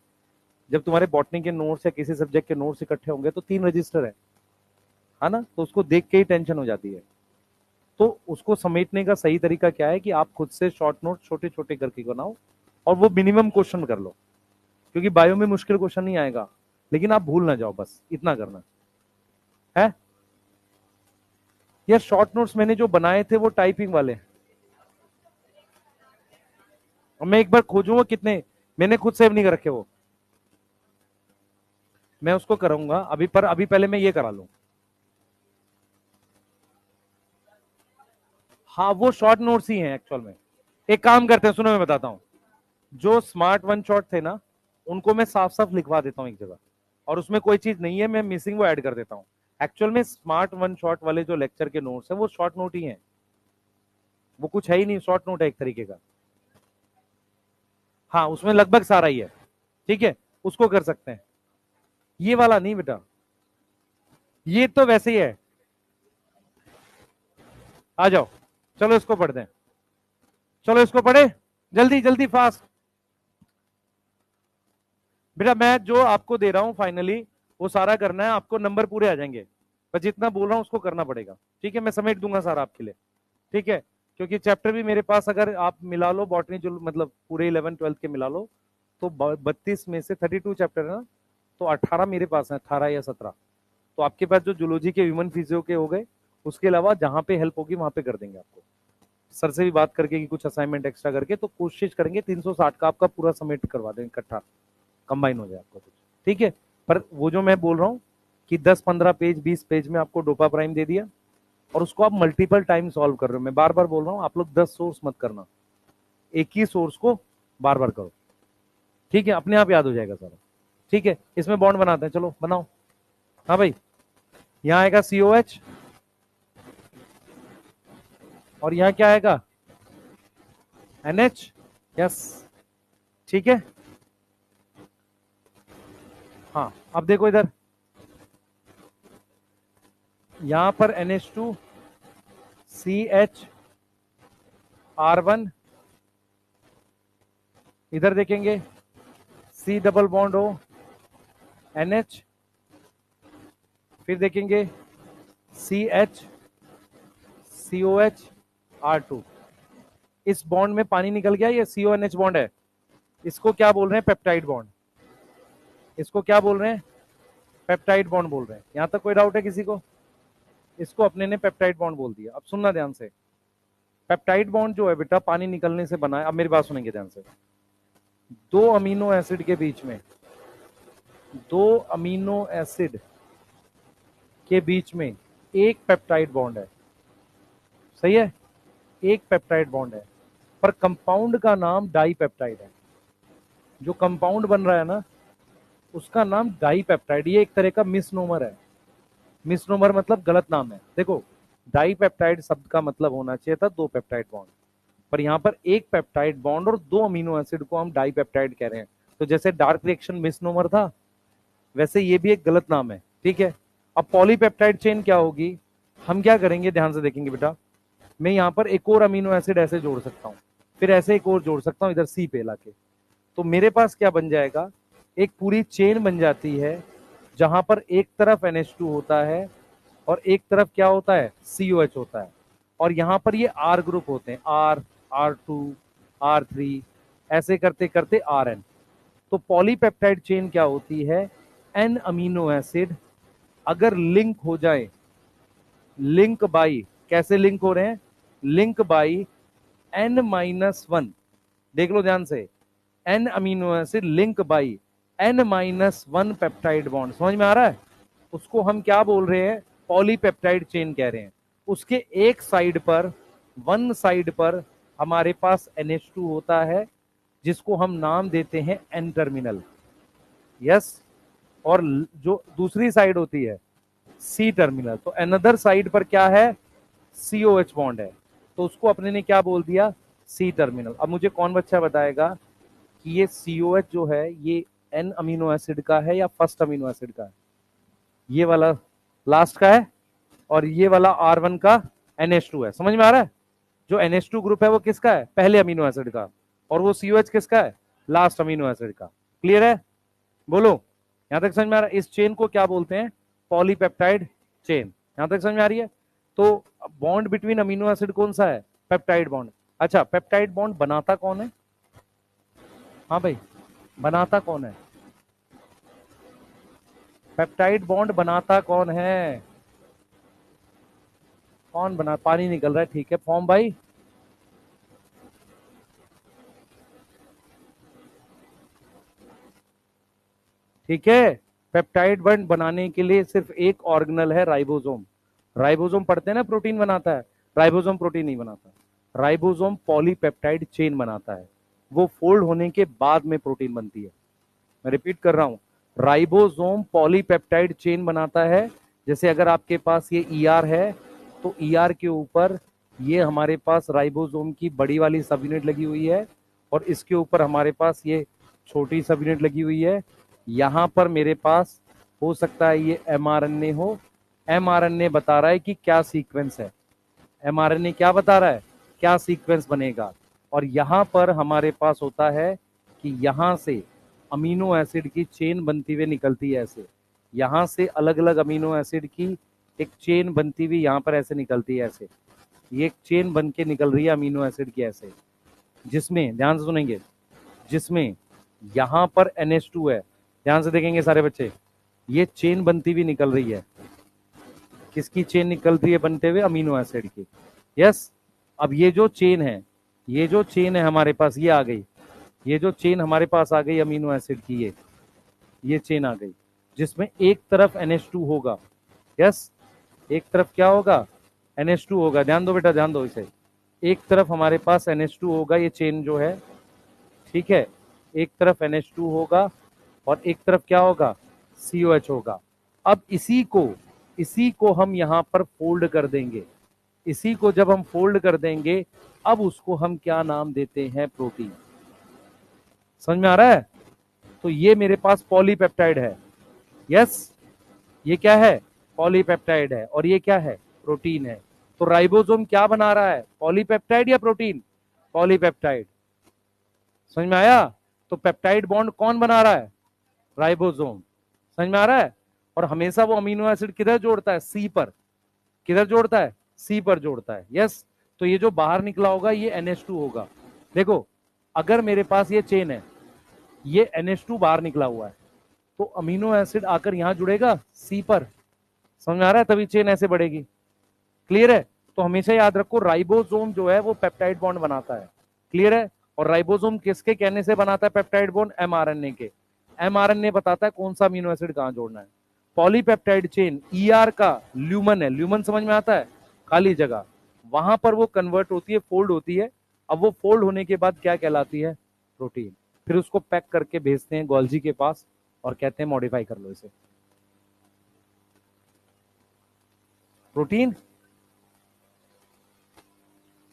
जब तुम्हारे बॉटनी के नोट्स या किसी सब्जेक्ट के नोट्स इकट्ठे होंगे तो 3 रजिस्टर है ना, तो उसको देख के ही टेंशन हो जाती है। तो उसको समेटने का सही तरीका क्या है कि आप खुद से शॉर्ट नोट छोटे छोटे करके बनाओ, और वो मिनिमम क्वेश्चन कर लो, क्योंकि बायो में मुश्किल क्वेश्चन नहीं आएगा, लेकिन आप भूल ना जाओ, बस इतना करना है। यार शॉर्ट नोट्स मैंने जो बनाए थे वो टाइपिंग वाले, और मैं एक बार खोजूंगा कितने, मैंने खुद सेव नहीं कर रखे वो, मैं उसको कराऊंगा अभी। पर अभी पहले मैं ये करा लूं। हाँ वो शॉर्ट नोट्स ही हैं एक्चुअल में। एक काम करते हैं, सुनो मैं बताता हूँ। जो स्मार्ट वन शॉट थे ना, उनको मैं साफ साफ लिखवा देता हूँ एक जगह, और उसमें कोई चीज नहीं है मैं मिसिंग, वो ऐड कर देता हूँ। एक्चुअल में स्मार्ट वन शॉट वाले जो लेक्चर के नोट्स हैं वो शॉर्ट नोट ही हैं, वो कुछ है ही नहीं, शॉर्ट नोट है एक तरीके का। हाँ उसमें लगभग सारा ही है। ठीक है, उसको कर सकते हैं। ये वाला नहीं बेटा, ये तो वैसे ही है। आ जाओ, चलो इसको पढ़ते हैं। चलो इसको पढ़े, जल्दी जल्दी फास्ट। बेटा मैं जो आपको दे रहा हूं फाइनली, वो सारा करना है आपको, नंबर पूरे आ जाएंगे। पर जितना बोल रहा हूं उसको करना पड़ेगा। ठीक है, मैं समेट दूंगा सारा आपके लिए। ठीक है, क्योंकि चैप्टर भी मेरे पास अगर आप मिला लो बॉटनी जो मतलब पूरे 11th 12th के मिला लो, तो 32 में से 32 चैप्टर है ना, तो 18 मेरे पास है, 18 या 17। तो आपके पास जो जूलॉजी के ह्यूमन फिजियो के हो गए, उसके अलावा जहां पे हेल्प होगी वहां पे कर देंगे आपको। सर से भी बात करके कि कुछ असाइनमेंट एक्स्ट्रा करके, तो कोशिश करेंगे 360 का आपका पूरा सबमिट करवा दें इकट्ठा, कंबाइन हो जाए आपका कुछ। ठीक है, पर वो जो मैं बोल रहा हूँ कि 10-15 पेज 20 पेज में आपको डोपा प्राइम दे दिया, और उसको आप मल्टीपल टाइम सॉल्व कर रहे हो। मैं बार बार बोल रहा हूँ, आप लोग 10 सोर्स मत करना, एक ही सोर्स को बार बार करो। ठीक है, अपने आप याद हो जाएगा सारा। ठीक है, इसमें बॉन्ड बनाते हैं, चलो बनाओ। हाँ भाई, यहाँ आएगा COH, और यहाँ क्या आएगा NH। यस, ठीक है। हाँ अब देखो इधर, यहाँ पर NH2 CH R1, इधर देखेंगे C double bond O NH, फिर देखेंगे CH COH R2। इस बॉन्ड में पानी निकल गया, ये CONH बॉन्ड है, इसको क्या बोल रहे हैं? Peptide bond. इसको क्या बोल रहे हैं? पेप्टाइड बॉन्ड बोल रहे हैं। यहां तक कोई डाउट है किसी को? इसको अपने ने पेप्टाइड बॉन्ड बोल दिया। अब सुनना ध्यान से, पेप्टाइड बॉन्ड जो है बेटा पानी निकलने से बना है। अब मेरी बात सुनेंगे ध्यान से, दो अमीनो एसिड के बीच में, दो अमीनो एसिड के बीच में एक पेप्टाइड बॉन्ड है, सही है, एक पेप्टाइड बॉन्ड है, पर कंपाउंड का नाम डाईपेप्टाइड है। जो कंपाउंड बन रहा है ना, उसका नाम डाईपेप्टाइड। ये एक तरह का मिसनोमर है। मिसनोमर मतलब गलत नाम है। देखो, डाईपेप्टाइड शब्द का मतलब होना चाहिए था दो पेप्टाइड बॉन्ड, पर यहाँ पर एक पेप्टाइड बॉन्ड और दो अमीनो एसिड को हम डाईपेप्टाइड कह रहे हैं। तो जैसे डार्क रिएक्शन मिसनोमर था, वैसे ये भी एक गलत नाम है, ठीक है। अब पॉलीपेप्टाइड चेन क्या होगी? हम क्या करेंगे, ध्यान से देखेंगे बेटा। मैं यहाँ पर एक और अमीनो एसिड ऐसे जोड़ सकता हूँ, फिर ऐसे एक और जोड़ सकता हूँ इधर सी पे लाके, तो मेरे पास क्या बन जाएगा? एक पूरी चेन बन जाती है, जहां पर एक तरफ NH2 होता है और एक तरफ क्या होता है? COH होता है। और यहां पर ये R ग्रुप होते हैं, R, R2, R3, ऐसे करते करते RN। तो पॉलीपेप्टाइड चेन क्या होती है? N अमीनो एसिड अगर लिंक हो जाए, लिंक बाई, कैसे लिंक हो रहे हैं? लिंक बाई N-1, देख लो ध्यान से, N amino acid link by N-1 peptide bond. समझ में आ रहा है? उसको हम क्या बोल रहे हैं? पॉलीपेप्टाइड चेन कह रहे हैं। उसके एक साइड पर, वन साइड पर हमारे पास NH2 होता है, जिसको हम नाम देते हैं N टर्मिनल, यस। और जो दूसरी साइड होती है C टर्मिनल, तो अनदर साइड पर क्या है? COH बॉन्ड है, तो उसको अपने ने क्या बोल दिया? C terminal. अब मुझे कौन बच्चा बताएगा कि ये COH जो है ये N अमीनो एसिड का है या फर्स्ट अमीनो एसिड का है? ये वाला लास्ट का है, और ये वाला R1 का NH2 है। समझ में आ रहा है? जो NH2 ग्रुप है वो किसका है? पहले अमीनो एसिड का, और वो COH किसका है? लास्ट अमीनो एसिड का। क्लियर है? बोलो, यहां तक समझ में आ रहा है? इस चेन को क्या बोलते हैं? Polypeptide chain. यहां तक समझ में आ रही है? तो बॉन्ड बिटवीन अमीनो एसिड कौन सा है? Peptide bond. अच्छा, पेप्टाइड बॉन्ड बनाता कौन है? हाँ भाई, बनाता कौन है? पेप्टाइड बॉन्ड बनाता कौन है? कौन बना? पानी निकल रहा है, ठीक है। फॉर्म भाई, ठीक है। पेप्टाइड बॉन्ड बनाने के लिए सिर्फ एक ऑर्गेनल है, राइबोसोम। राइबोसोम पढ़ते हैं ना, प्रोटीन बनाता है। राइबोसोम प्रोटीन नहीं बनाता, राइबोसोम पॉलीपेप्टाइड चेन बनाता है। वो फोल्ड होने के बाद में प्रोटीन बनती है। मैं रिपीट कर रहा हूं, राइबोसोम पॉलीपेप्टाइड चेन बनाता है। जैसे अगर आपके पास ये ER है, तो ER के ऊपर ये हमारे पास राइबोसोम की बड़ी वाली सब यूनिट लगी हुई है, और इसके ऊपर हमारे पास ये छोटी सब यूनिट लगी हुई है। यहां पर मेरे पास हो सकता है ये mRNA हो। mRNA बता रहा है कि क्या सीक्वेंस है, mRNA क्या बता रहा है, क्या सीक्वेंस बनेगा। और यहां पर हमारे पास होता है कि यहां से अमीनो एसिड की चेन बनती हुई निकलती है ऐसे, यहां से अलग अलग अमीनो एसिड की एक चेन बनती हुई यहां पर ऐसे निकलती है ऐसे, ये एक चेन बन के निकल रही है अमीनो एसिड की ऐसे, जिसमें ध्यान से सुनेंगे, जिसमें यहां पर NH2 है। ध्यान से देखेंगे सारे बच्चे, ये चेन बनती हुई निकल रही है। किसकी चेन निकल रही है बनते हुए? अमीनो एसिड की, यस। अब ये जो चेन है, ये जो चेन है हमारे पास, ये आ गई, ये जो चेन हमारे पास आ गई अमीनो एसिड की, ये चेन आ गई, जिसमें एक तरफ NH2 होगा, यस। एक तरफ क्या होगा? NH2 होगा। ध्यान दो बेटा, ध्यान दो इसे, एक तरफ हमारे पास NH2 होगा, ये चेन जो है, ठीक है। एक तरफ NH2 होगा और एक तरफ क्या होगा? COH होगा। अब इसी को हम यहां पर फोल्ड कर देंगे। इसी को जब हम फोल्ड कर देंगे, अब उसको हम क्या नाम देते हैं? प्रोटीन। समझ में आ रहा है? तो ये मेरे पास पॉलीपेप्टाइड है, यस। ये क्या है? पॉलीपेप्टाइड है, और ये क्या है? प्रोटीन है। तो राइबोसोम क्या बना रहा है, पॉलीपेप्टाइड या प्रोटीन, पॉलीपेप्टाइड। समझ में आया? तो पेप्टाइड बॉन्ड कौन बना रहा है, राइबोसोम। समझ में आ रहा है? और हमेशा वो अमीनो एसिड किधर जोड़ता है, सी पर। किधर जोड़ता है, सी पर जोड़ता है। यस। तो ये जो बाहर निकला होगा ये NH2 होगा। देखो अगर मेरे पास ये चेन है, ये NH2 बाहर निकला हुआ है, तो अमीनो एसिड आकर यहां जुड़ेगा सी पर। समझ में आ रहा है? तभी चेन ऐसे बढ़ेगी। क्लियर है? तो हमेशा याद रखो राइबोसोम जो है वो पेप्टाइड बॉन्ड बनाता है। क्लियर है? और राइबोसोम किसके कहने से बनाता है पेप्टाइड बॉन्ड, mRNA के। mRNA बताता है कौन सा अमीनो एसिड कहां जोड़ना है। पॉलीपेप्टाइड चेन ER का ल्यूमन है, ल्यूमन समझ में आता है, खाली जगह, वहां पर वो कन्वर्ट होती है, फोल्ड होती है। अब वो फोल्ड होने के बाद क्या कहलाती है, प्रोटीन। फिर उसको पैक करके भेजते हैं गोल्जी के पास और कहते हैं मॉडिफाई कर लो इसे। प्रोटीन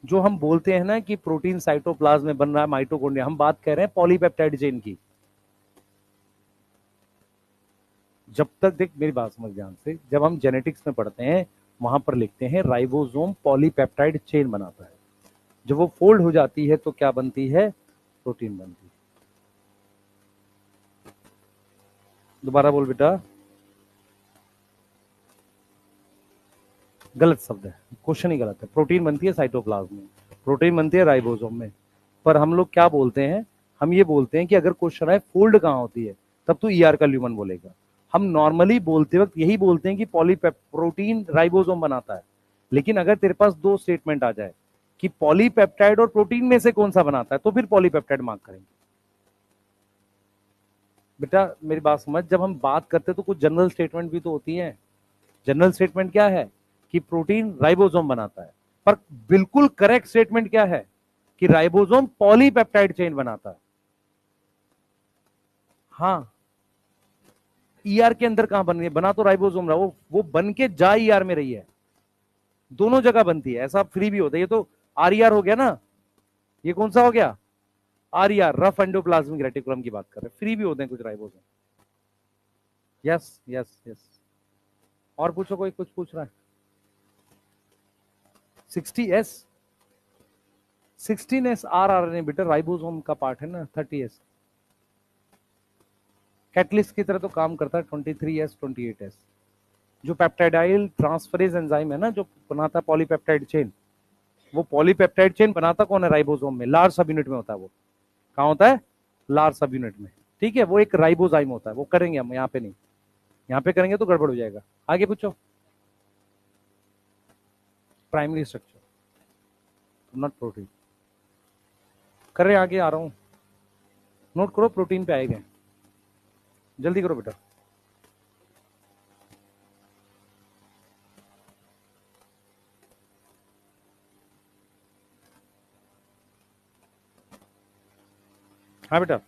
जो हम बोलते हैं ना कि प्रोटीन साइटोप्लाज्म में बन रहा है, माइटोकॉन्ड्रिया, हम बात कर रहे हैं पॉलीपेप्टाइड चेन की। जब तक देख मेरी बात समझ ध्यान से, जब हम जेनेटिक्स में पढ़ते हैं वहां पर लिखते हैं राइबोसोम पॉलीपेप्टाइड चेन बनाता है। जब वो फोल्ड हो जाती है तो क्या बनती है, प्रोटीन बनती है। दोबारा बोल बेटा। गलत शब्द है, क्वेश्चन ही गलत है। प्रोटीन बनती है साइटोप्लाज्म में, प्रोटीन बनती है राइबोसोम में। पर हम लोग क्या बोलते हैं, हम ये बोलते हैं कि अगर क्वेश्चन है फोल्ड कहां होती है, तब तो ER का ल्यूमन बोलेगा। हम नॉर्मली बोलते वक्त यही बोलते हैं कि प्रोटीन राइबोसोम बनाता है। लेकिन अगर तेरे पास दो स्टेटमेंट आ जाए कि पॉलीपेप्टाइड और प्रोटीन में से कौन सा बनाता है, तो फिर पॉलीपेप्टाइड मार्क करेंगे। बेटा मेरी बात समझ, जब हम बात करते हैं तो कुछ जनरल स्टेटमेंट भी तो होती है। जनरल स्टेटमेंट क्या है कि प्रोटीन राइबोसोम बनाता है, पर बिल्कुल करेक्ट स्टेटमेंट क्या है कि राइबोसोम पॉलीपेप्टाइड चेन बनाता है। हाँ, ER के अंदर कहां बन रही है, बना तो राइबोसोम रहा, वो बन के जा ER में रही है। दोनों जगह बनती है, ऐसा फ्री भी होता है। ये तो RER हो गया ना, ये कौन सा हो गया, RER, रफ एंडोप्लाज्मिक रेटिकुलम की बात कर रहे हैं। फ्री भी होते हैं कुछ राइबोसोम। Yes yes yes. और पूछो, कोई कुछ पूछ रहा है। 60S, 16S RRNA बेटा राइबोसोम का पार्ट है ना। 30S कैटलिस्ट की तरह तो काम करता है। 23S 28S जो पेप्टाइडाइल ट्रांसफरेज एंजाइम है ना, जो बनाता है पॉलीपेप्टाइड चेन, वो पॉलीपेप्टाइड चेन बनाता कौन है, राइबोसोम में। लार्ज सब यूनिट में होता है वो। कहाँ होता है, लार्ज सब यूनिट में। ठीक है, वो एक राइबोजाइम होता है। वो करेंगे हम, यहाँ पे नहीं, यहाँ पे करेंगे तो गड़बड़ हो जाएगा। आगे पूछो। Primary structure not protein. कर रहे, आगे आ रहा हूं, नोट करो, प्रोटीन पे आएंगे, जल्दी करो बेटा। हाँ बेटा।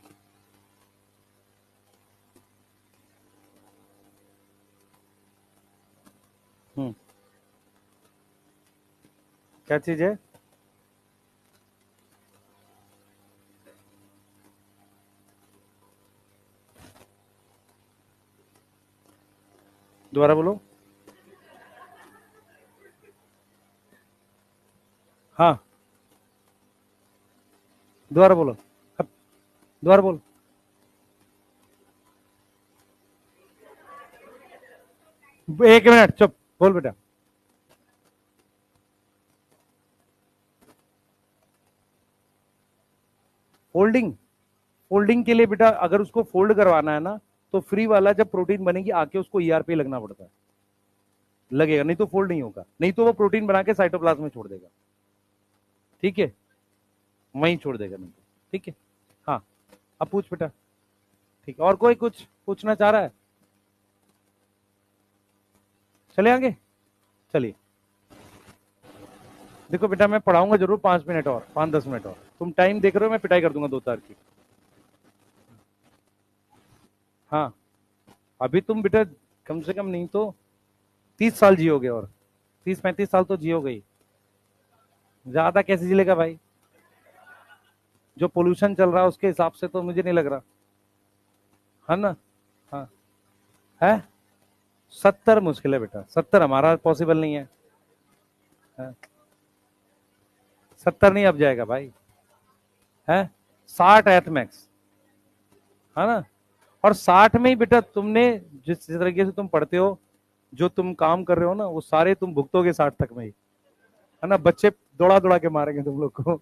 हम्म, क्या चीज है, दोबारा बोलो। हाँ, दोबारा बोलो, दोबारा बोलो। एक मिनट चुप, बोल बेटा। फोल्डिंग, फोल्डिंग के लिए बेटा अगर उसको फोल्ड करवाना है ना, तो फ्री वाला जब प्रोटीन बनेगी आके उसको ER पे लगना पड़ता है, लगेगा, नहीं तो फोल्ड नहीं होगा। नहीं तो वो प्रोटीन बना के साइटोप्लाज्म में छोड़ देगा। ठीक है, वहीं छोड़ देगा, नहीं तो। ठीक है। हाँ, अब पूछ बेटा। ठीक है, और कोई कुछ पूछना चाह रहा है, चले आगे। चलिए, देखो बेटा मैं पढ़ाऊंगा जरूर 5 मिनट और, 5-10 मिनट और। तुम टाइम देख रहे हो, मैं पिटाई कर दूंगा 2 तार की। हाँ, अभी तुम बेटा कम से कम नहीं तो 30 साल जियोगे, और 30-35 साल तो जियोगे ही। ज्यादा कैसे जिलेगा भाई, जो पोल्यूशन चल रहा है उसके हिसाब से तो मुझे नहीं लग रहा, है ना। हाँ, है 70 मुश्किल है बेटा, 70 हमारा पॉसिबल नहीं है। हाँ, 70 नहीं अब जाएगा भाई, है 60 एथ मैक्स, है ना। और 60 में ही बेटा तुमने जिस तरीके से तुम पढ़ते हो, जो तुम काम कर रहे हो ना, वो सारे तुम भुगतोगे 60 तक में ही, है ना। बच्चे दौड़ा दौड़ा के मारेंगे तुम लोग को,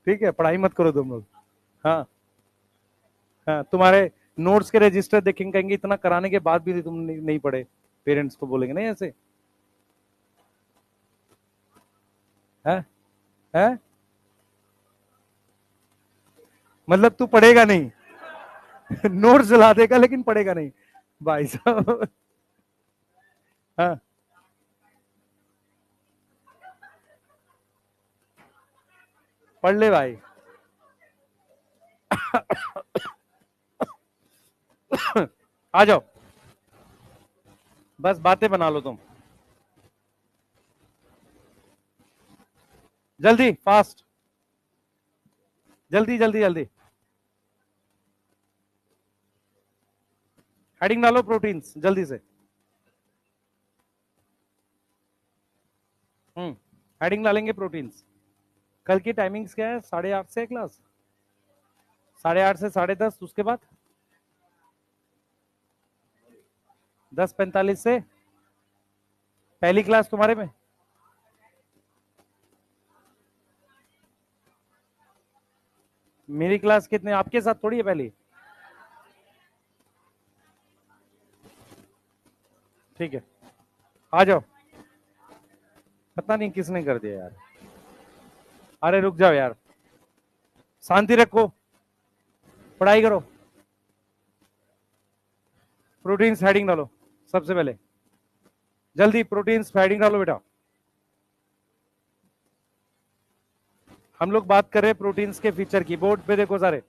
ठीक है, पढ़ाई मत करो तुम लोग। हाँ हाँ, तुम्हारे नोट्स के रजिस्टर देखेंगे, कहेंगे इतना कराने के बाद भी तुम नहीं पढ़े, पेरेंट्स को बोलेंगे नहीं ऐसे, है है। मतलब तू पढ़ेगा नहीं, नोट्स जला देगा लेकिन पढ़ेगा नहीं भाई साहब। हाँ, पढ़ ले भाई। आ जाओ, बस बातें बना लो तुम, जल्दी फास्ट, जल्दी जल्दी जल्दी। हेडिंग डालो प्रोटीन्स जल्दी से। हेडिंग डालेंगे प्रोटीन्स। कल की टाइमिंग्स क्या है? 8:30 से क्लास, 8:30 से 10:30, उसके बाद 10:45 से पहली क्लास तुम्हारे में। मेरी क्लास कितने आपके साथ थोड़ी है पहली, ठीक है, आ जाओ। पता नहीं किसने कर दिया यार, अरे रुक जाओ यार, शांति रखो, पढ़ाई करो। प्रोटीन्स हेडिंग डालो सबसे पहले, जल्दी प्रोटीन्स हेडिंग डालो बेटा। हम लोग बात कर रहे हैं प्रोटीन्स के फीचर की, बोर्ड पे देखो सारे,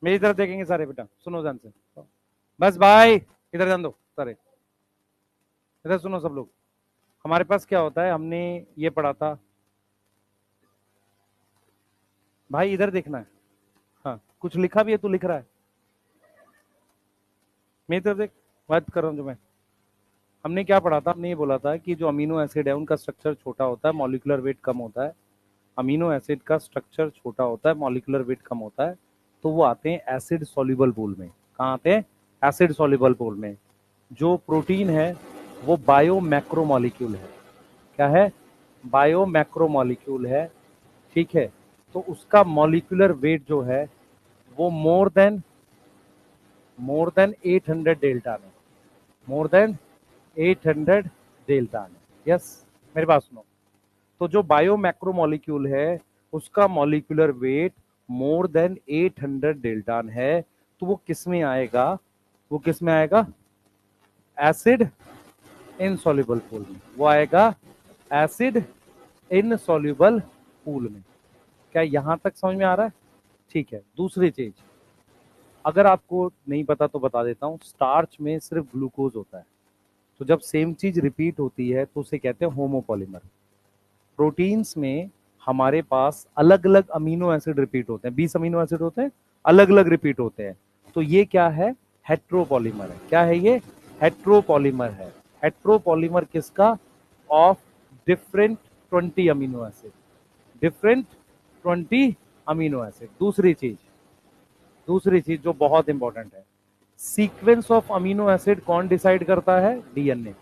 मेरी तरफ देखेंगे सारे बेटा, सुनो ध्यान से, बस भाई इधर ध्यान दो सारे, इधर सुनो सब लोग। हमारे पास क्या होता है, हमने ये पढ़ा था भाई, इधर देखना है। हाँ, कुछ लिखा भी है, तू लिख रहा है, मेरी तरफ देख, बात कर रहा हूँ जो मैं। हमने क्या पढ़ा था, हमने ये बोला था कि जो अमीनो एसिड है उनका स्ट्रक्चर छोटा होता है, मॉलिक्यूलर वेट कम होता है। अमीनो एसिड का स्ट्रक्चर छोटा होता है, मॉलिक्यूलर वेट कम होता है, तो वो आते हैं एसिड सॉल्युबल पूल में। कहाँ आते हैं? एसिड सॉल्युबल पूल में। जो प्रोटीन है वो बायो मैक्रोमोलिक्यूल है। क्या है? बायो मैक्रोमोलिक्यूल है, ठीक है। तो उसका मॉलिक्यूलर वेट जो है वो मोर देन 800 डेल्टा में, मोर देन 800 डेल्टा में। यस, मेरी बात सुनो। तो जो बायो मैक्रोमोलिक्यूल है उसका मॉलिक्यूलर वेट मोर देन 800 डेल्टान है, तो वो किस में आएगा? वो किस में आएगा? एसिड इनसॉल्युबल पूल में। वो आएगा एसिड इनसॉल्युबल पूल में। क्या यहां तक समझ में आ रहा है? ठीक है। दूसरी चीज, अगर आपको नहीं पता तो बता देता हूं, स्टार्च में सिर्फ ग्लूकोज होता है, तो जब सेम चीज रिपीट होती है तो उसे कहते हैं होमोपॉलीमर। प्रोटीन्स में हमारे पास अलग अलग अमीनो एसिड रिपीट होते हैं, 20 अमीनो एसिड होते हैं, अलग अलग रिपीट होते हैं, तो ये क्या है? हेट्रोपॉलीमर है। क्या है ये? हेट्रोपॉलीमर है। हेट्रोपॉलीमर किसका? Of different 20 amino acid, different 20 amino acid. दूसरी चीज जो बहुत इंपॉर्टेंट है, सीक्वेंस ऑफ अमीनो एसिड कौन डिसाइड करता है? DNA.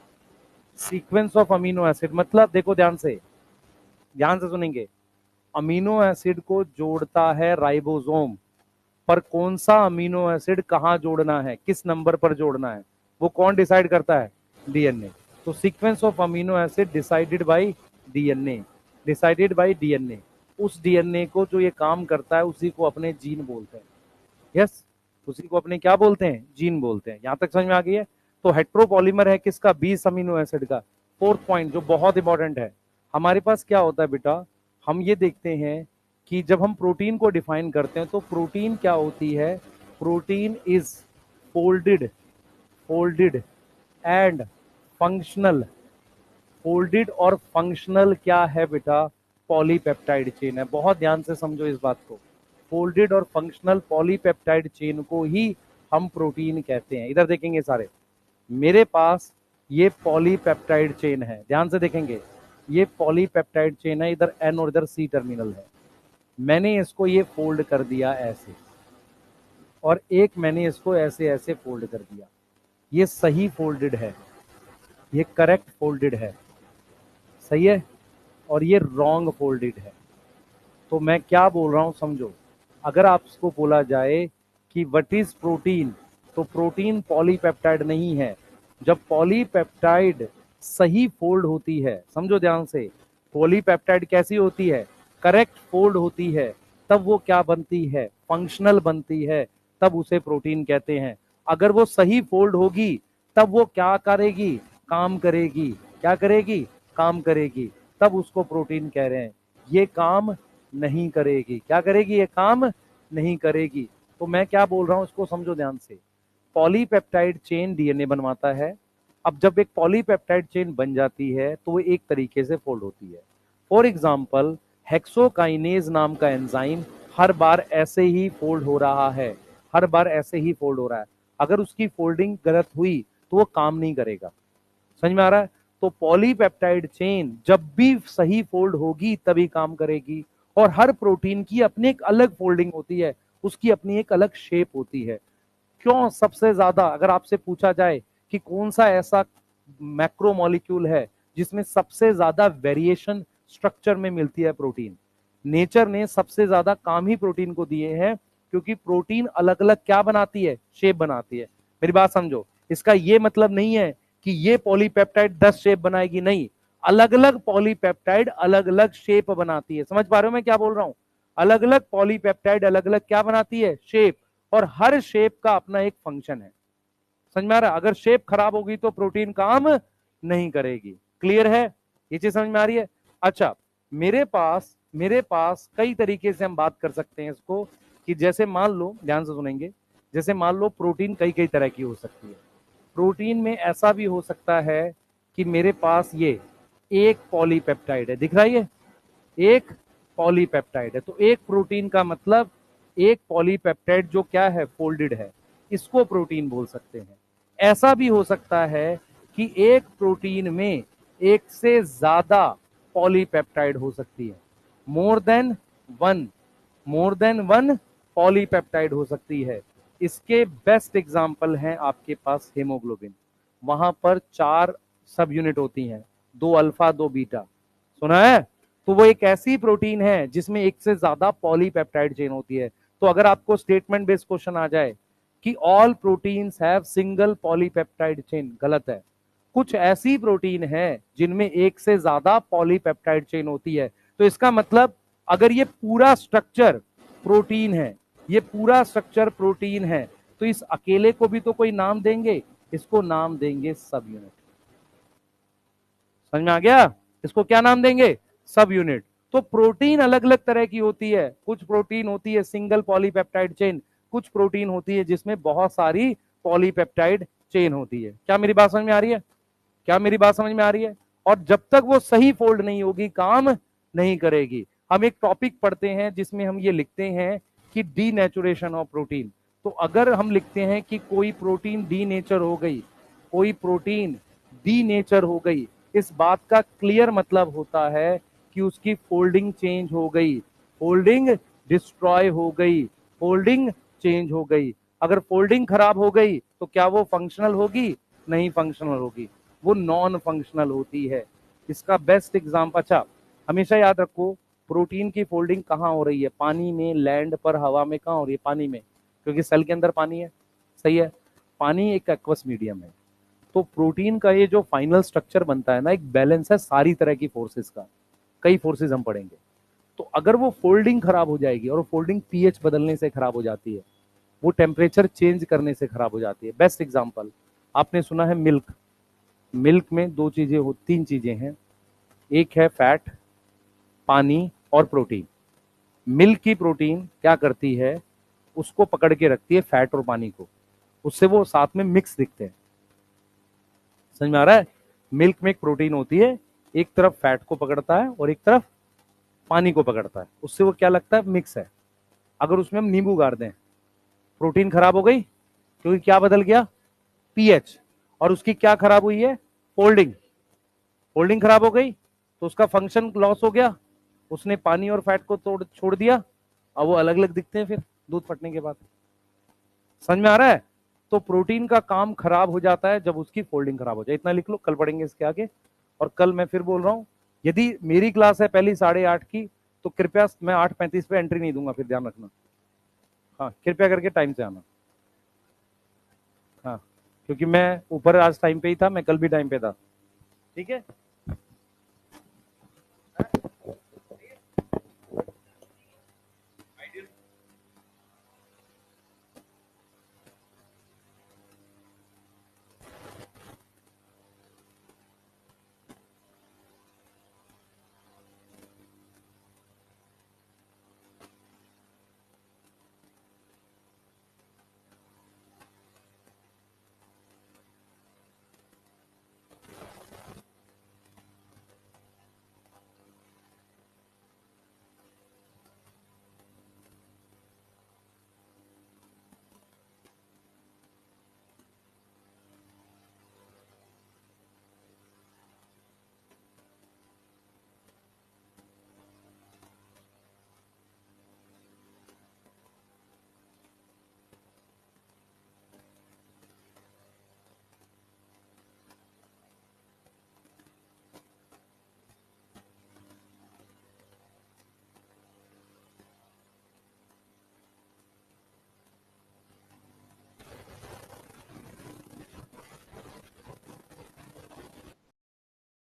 Sequence of amino acid मतलब, देखो ध्यान से सुनेंगे, अमीनो एसिड को जोड़ता है राइबोसोम, पर कौन सा अमीनो एसिड कहां जोड़ना है, किस नंबर पर जोड़ना है, वो कौन डिसाइड करता है? डीएनए। तो sequence of amino acid decided by DNA, decided by DNA. उस डीएनए को जो ये काम करता है उसी को अपने जीन बोलते हैं। यस, उसी को अपने क्या बोलते हैं? जीन बोलते हैं। यहां तक समझ में आ गई है? तो हेट्रोपॉलीमर है किसका? 20 अमीनो एसिड का। फोर्थ पॉइंट जो बहुत इंपॉर्टेंट है, हमारे पास क्या होता है बेटा, हम ये देखते हैं कि जब हम प्रोटीन को डिफाइन करते हैं तो प्रोटीन क्या होती है? Protein is folded, folded and functional. Folded और फंक्शनल क्या है बेटा? पॉलीपेप्टाइड चेन है। बहुत ध्यान से समझो इस बात को, फोल्डेड और फंक्शनल पॉलीपेप्टाइड चेन को ही हम प्रोटीन कहते हैं। इधर देखेंगे सारे, मेरे पास ये पॉलीपेप्टाइड चेन है, ध्यान से देखेंगे, ये पॉलीपेप्टाइड चेन है, इधर एन और इधर सी टर्मिनल है। मैंने इसको ये फोल्ड कर दिया ऐसे, और एक मैंने इसको ऐसे ऐसे फोल्ड कर दिया। ये सही फोल्डेड है, ये करेक्ट फोल्डेड है, सही है, और ये रॉन्ग फोल्डेड है। तो मैं क्या बोल रहा हूं समझो, अगर आपको बोला जाए कि व्हाट इज प्रोटीन, तो प्रोटीन पॉलीपेप्टाइड नहीं है। जब पॉलीपेप्टाइड सही फोल्ड होती है, समझो ध्यान से, पॉलीपेप्टाइड कैसी होती है, करेक्ट फोल्ड होती है, तब वो क्या बनती है, फंक्शनल बनती है, तब उसे प्रोटीन कहते हैं। अगर वो सही फोल्ड होगी तब वो क्या करेगी, काम करेगी, क्या करेगी, काम करेगी, तब उसको प्रोटीन कह रहे हैं। ये काम नहीं करेगी, क्या करेगी, ये काम नहीं करेगी। तो मैं क्या बोल रहा हूं इसको समझो ध्यान से, पॉलीपेप्टाइड चेन डीएनए बनवाता है। अब जब एक पॉलीपेप्टाइड चेन बन जाती है तो वो एक तरीके से फोल्ड होती है। फॉर एग्जाम्पल, हेक्सोकाइनेज नाम का एंजाइम हर बार ऐसे ही फोल्ड हो रहा है, हर बार ऐसे ही फोल्ड हो रहा है। अगर उसकी फोल्डिंग गलत हुई तो वो काम नहीं करेगा, समझ में आ रहा है। तो पॉलीपेप्टाइड चेन जब भी सही फोल्ड होगी तभी काम करेगी। और हर प्रोटीन की अपनी एक अलग फोल्डिंग होती है, उसकी अपनी एक अलग शेप होती है। क्यों, सबसे ज्यादा अगर आपसे पूछा जाए कि कौन सा ऐसा मैक्रो मॉलिक्यूल है जिसमें सबसे ज्यादा वेरिएशन स्ट्रक्चर में मिलती है प्रोटीन, नेचर ने सबसे ज्यादा काम ही प्रोटीन को दिए हैं, क्योंकि प्रोटीन अलग अलग क्या बनाती है, शेप बनाती है। मेरी बात समझो, इसका ये मतलब नहीं है कि ये पॉलीपेप्टाइड 10 शेप बनाएगी, नहीं, अलग अलग पॉलीपेप्टाइड अलग अलग शेप बनाती है। समझ पा रहे हो मैं क्या बोल रहा हूं, अलग अलग पॉलीपेप्टाइड अलग अलग क्या बनाती है, शेप, और हर शेप का अपना एक फंक्शन है। समझ में आ रहा है, अगर शेप खराब होगी तो प्रोटीन काम नहीं करेगी। क्लियर है, ये चीज समझ में आ रही है। अच्छा, मेरे पास कई तरीके से हम बात कर सकते हैं इसको, कि जैसे मान लो, ध्यान से सुनेंगे, जैसे मान लो प्रोटीन कई कई तरह की हो सकती है। प्रोटीन में ऐसा भी हो सकता है कि मेरे पास ये एक पॉलीपेप्टाइड है, दिख रहा है, ये एक पॉलीपेप्टाइड है। तो एक प्रोटीन का मतलब एक पॉलीपेप्टाइड जो क्या है, फोल्डेड है, इसको प्रोटीन बोल सकते हैं। ऐसा भी हो सकता है कि एक प्रोटीन में एक से ज्यादा पॉलीपेप्टाइड हो सकती है, more than one, more than one polypeptide हो सकती है। इसके बेस्ट एग्जाम्पल हैं आपके पास हेमोग्लोबिन, वहां पर 4 सब यूनिट होती हैं, 2 अल्फा 2 बीटा, सुना है। तो वो एक ऐसी प्रोटीन है जिसमें एक से ज्यादा पॉलीपेप्टाइड चेन होती है। तो अगर आपको स्टेटमेंट बेस्ड क्वेश्चन आ जाए कि all proteins have single polypeptide chain, गलत है। कुछ ऐसी प्रोटीन है जिनमें एक से ज्यादा पॉलीपेप्टाइड चेन होती है। तो इसका मतलब अगर ये पूरा स्ट्रक्चर प्रोटीन है, ये पूरा स्ट्रक्चर प्रोटीन है, तो इस अकेले को भी तो कोई नाम देंगे, इसको नाम देंगे सब यूनिट। समझ में आ गया, इसको क्या नाम देंगे, सब यूनिट। तो प्रोटीन अलग अलग तरह की होती है, कुछ प्रोटीन होती है सिंगल पॉलीपेप्टाइड चेन, कुछ प्रोटीन होती है जिसमें बहुत सारी पॉलीपेप्टाइड चेन होती है। क्या मेरी बात समझ में आ रही है, क्या मेरी बात समझ में आ रही है। और जब तक वो सही फोल्ड नहीं होगी काम नहीं करेगी। हम एक टॉपिक पढ़ते हैं जिसमें हम ये लिखते हैं कि डीनेचुरेशन ऑफ प्रोटीन। तो अगर हम लिखते हैं कि कोई प्रोटीन डीनेचर हो गई, कोई प्रोटीन डीनेचर हो गई, इस बात का क्लियर मतलब होता है कि उसकी फोल्डिंग चेंज हो गई, फोल्डिंग डिस्ट्रॉय हो गई, फोल्डिंग चेंज हो गई। अगर फोल्डिंग खराब हो गई तो क्या वो फंक्शनल होगी, नहीं फंक्शनल होगी, वो नॉन फंक्शनल होती है। इसका बेस्ट एग्जाम्पल, अच्छा हमेशा याद रखो, प्रोटीन की फोल्डिंग कहाँ हो रही है, पानी में, लैंड पर, हवा में, कहाँ हो रही है, पानी में, क्योंकि सेल के अंदर पानी है, सही है। पानी एक एक्वस मीडियम है। तो प्रोटीन का ये जो फाइनल स्ट्रक्चर बनता है ना, एक बैलेंस है सारी तरह की फोर्सेस का, कई फोर्सेस हम पढ़ेंगे। तो अगर वो फोल्डिंग खराब हो जाएगी, और फोल्डिंग पीएच बदलने से खराब हो जाती है, वो टेम्परेचर चेंज करने से खराब हो जाती है। बेस्ट एग्जांपल आपने सुना है मिल्क, मिल्क में दो चीजें हो, तीन चीजें हैं, एक है फैट, पानी और प्रोटीन। मिल्क की प्रोटीन क्या करती है, उसको पकड़ के रखती है फैट और पानी को, उससे वो साथ में मिक्स दिखते हैं। समझ में आ रहा है, मिल्क में एक प्रोटीन होती है, एक तरफ फैट को पकड़ता है और एक तरफ पानी को पकड़ता है, उससे वो क्या लगता है, मिक्स है। अगर उसमें हम नींबू गाड़ दें, प्रोटीन खराब हो गई, क्योंकि क्या बदल गया, पीएच, और उसकी क्या खराब हुई है, फोल्डिंग, फोल्डिंग खराब हो गई तो उसका फंक्शन लॉस हो गया, उसने पानी और फैट को तोड़ छोड़ दिया, अब वो अलग अलग दिखते हैं फिर दूध फटने के बाद। समझ में आ रहा है? तो प्रोटीन का काम खराब हो जाता है जब उसकी फोल्डिंग खराब हो जाए। इतना लिख लो, कल पढ़ेंगे इसके आगे। और कल मैं फिर बोल रहा हूं, यदि मेरी क्लास है पहली 8:30 की, तो कृपया मैं 8:35 पे एंट्री नहीं दूंगा, फिर ध्यान रखना। हाँ, कृपया करके टाइम से आना। हाँ, क्योंकि मैं ऊपर आज टाइम पे ही था, मैं कल भी टाइम पे था। ठीक है।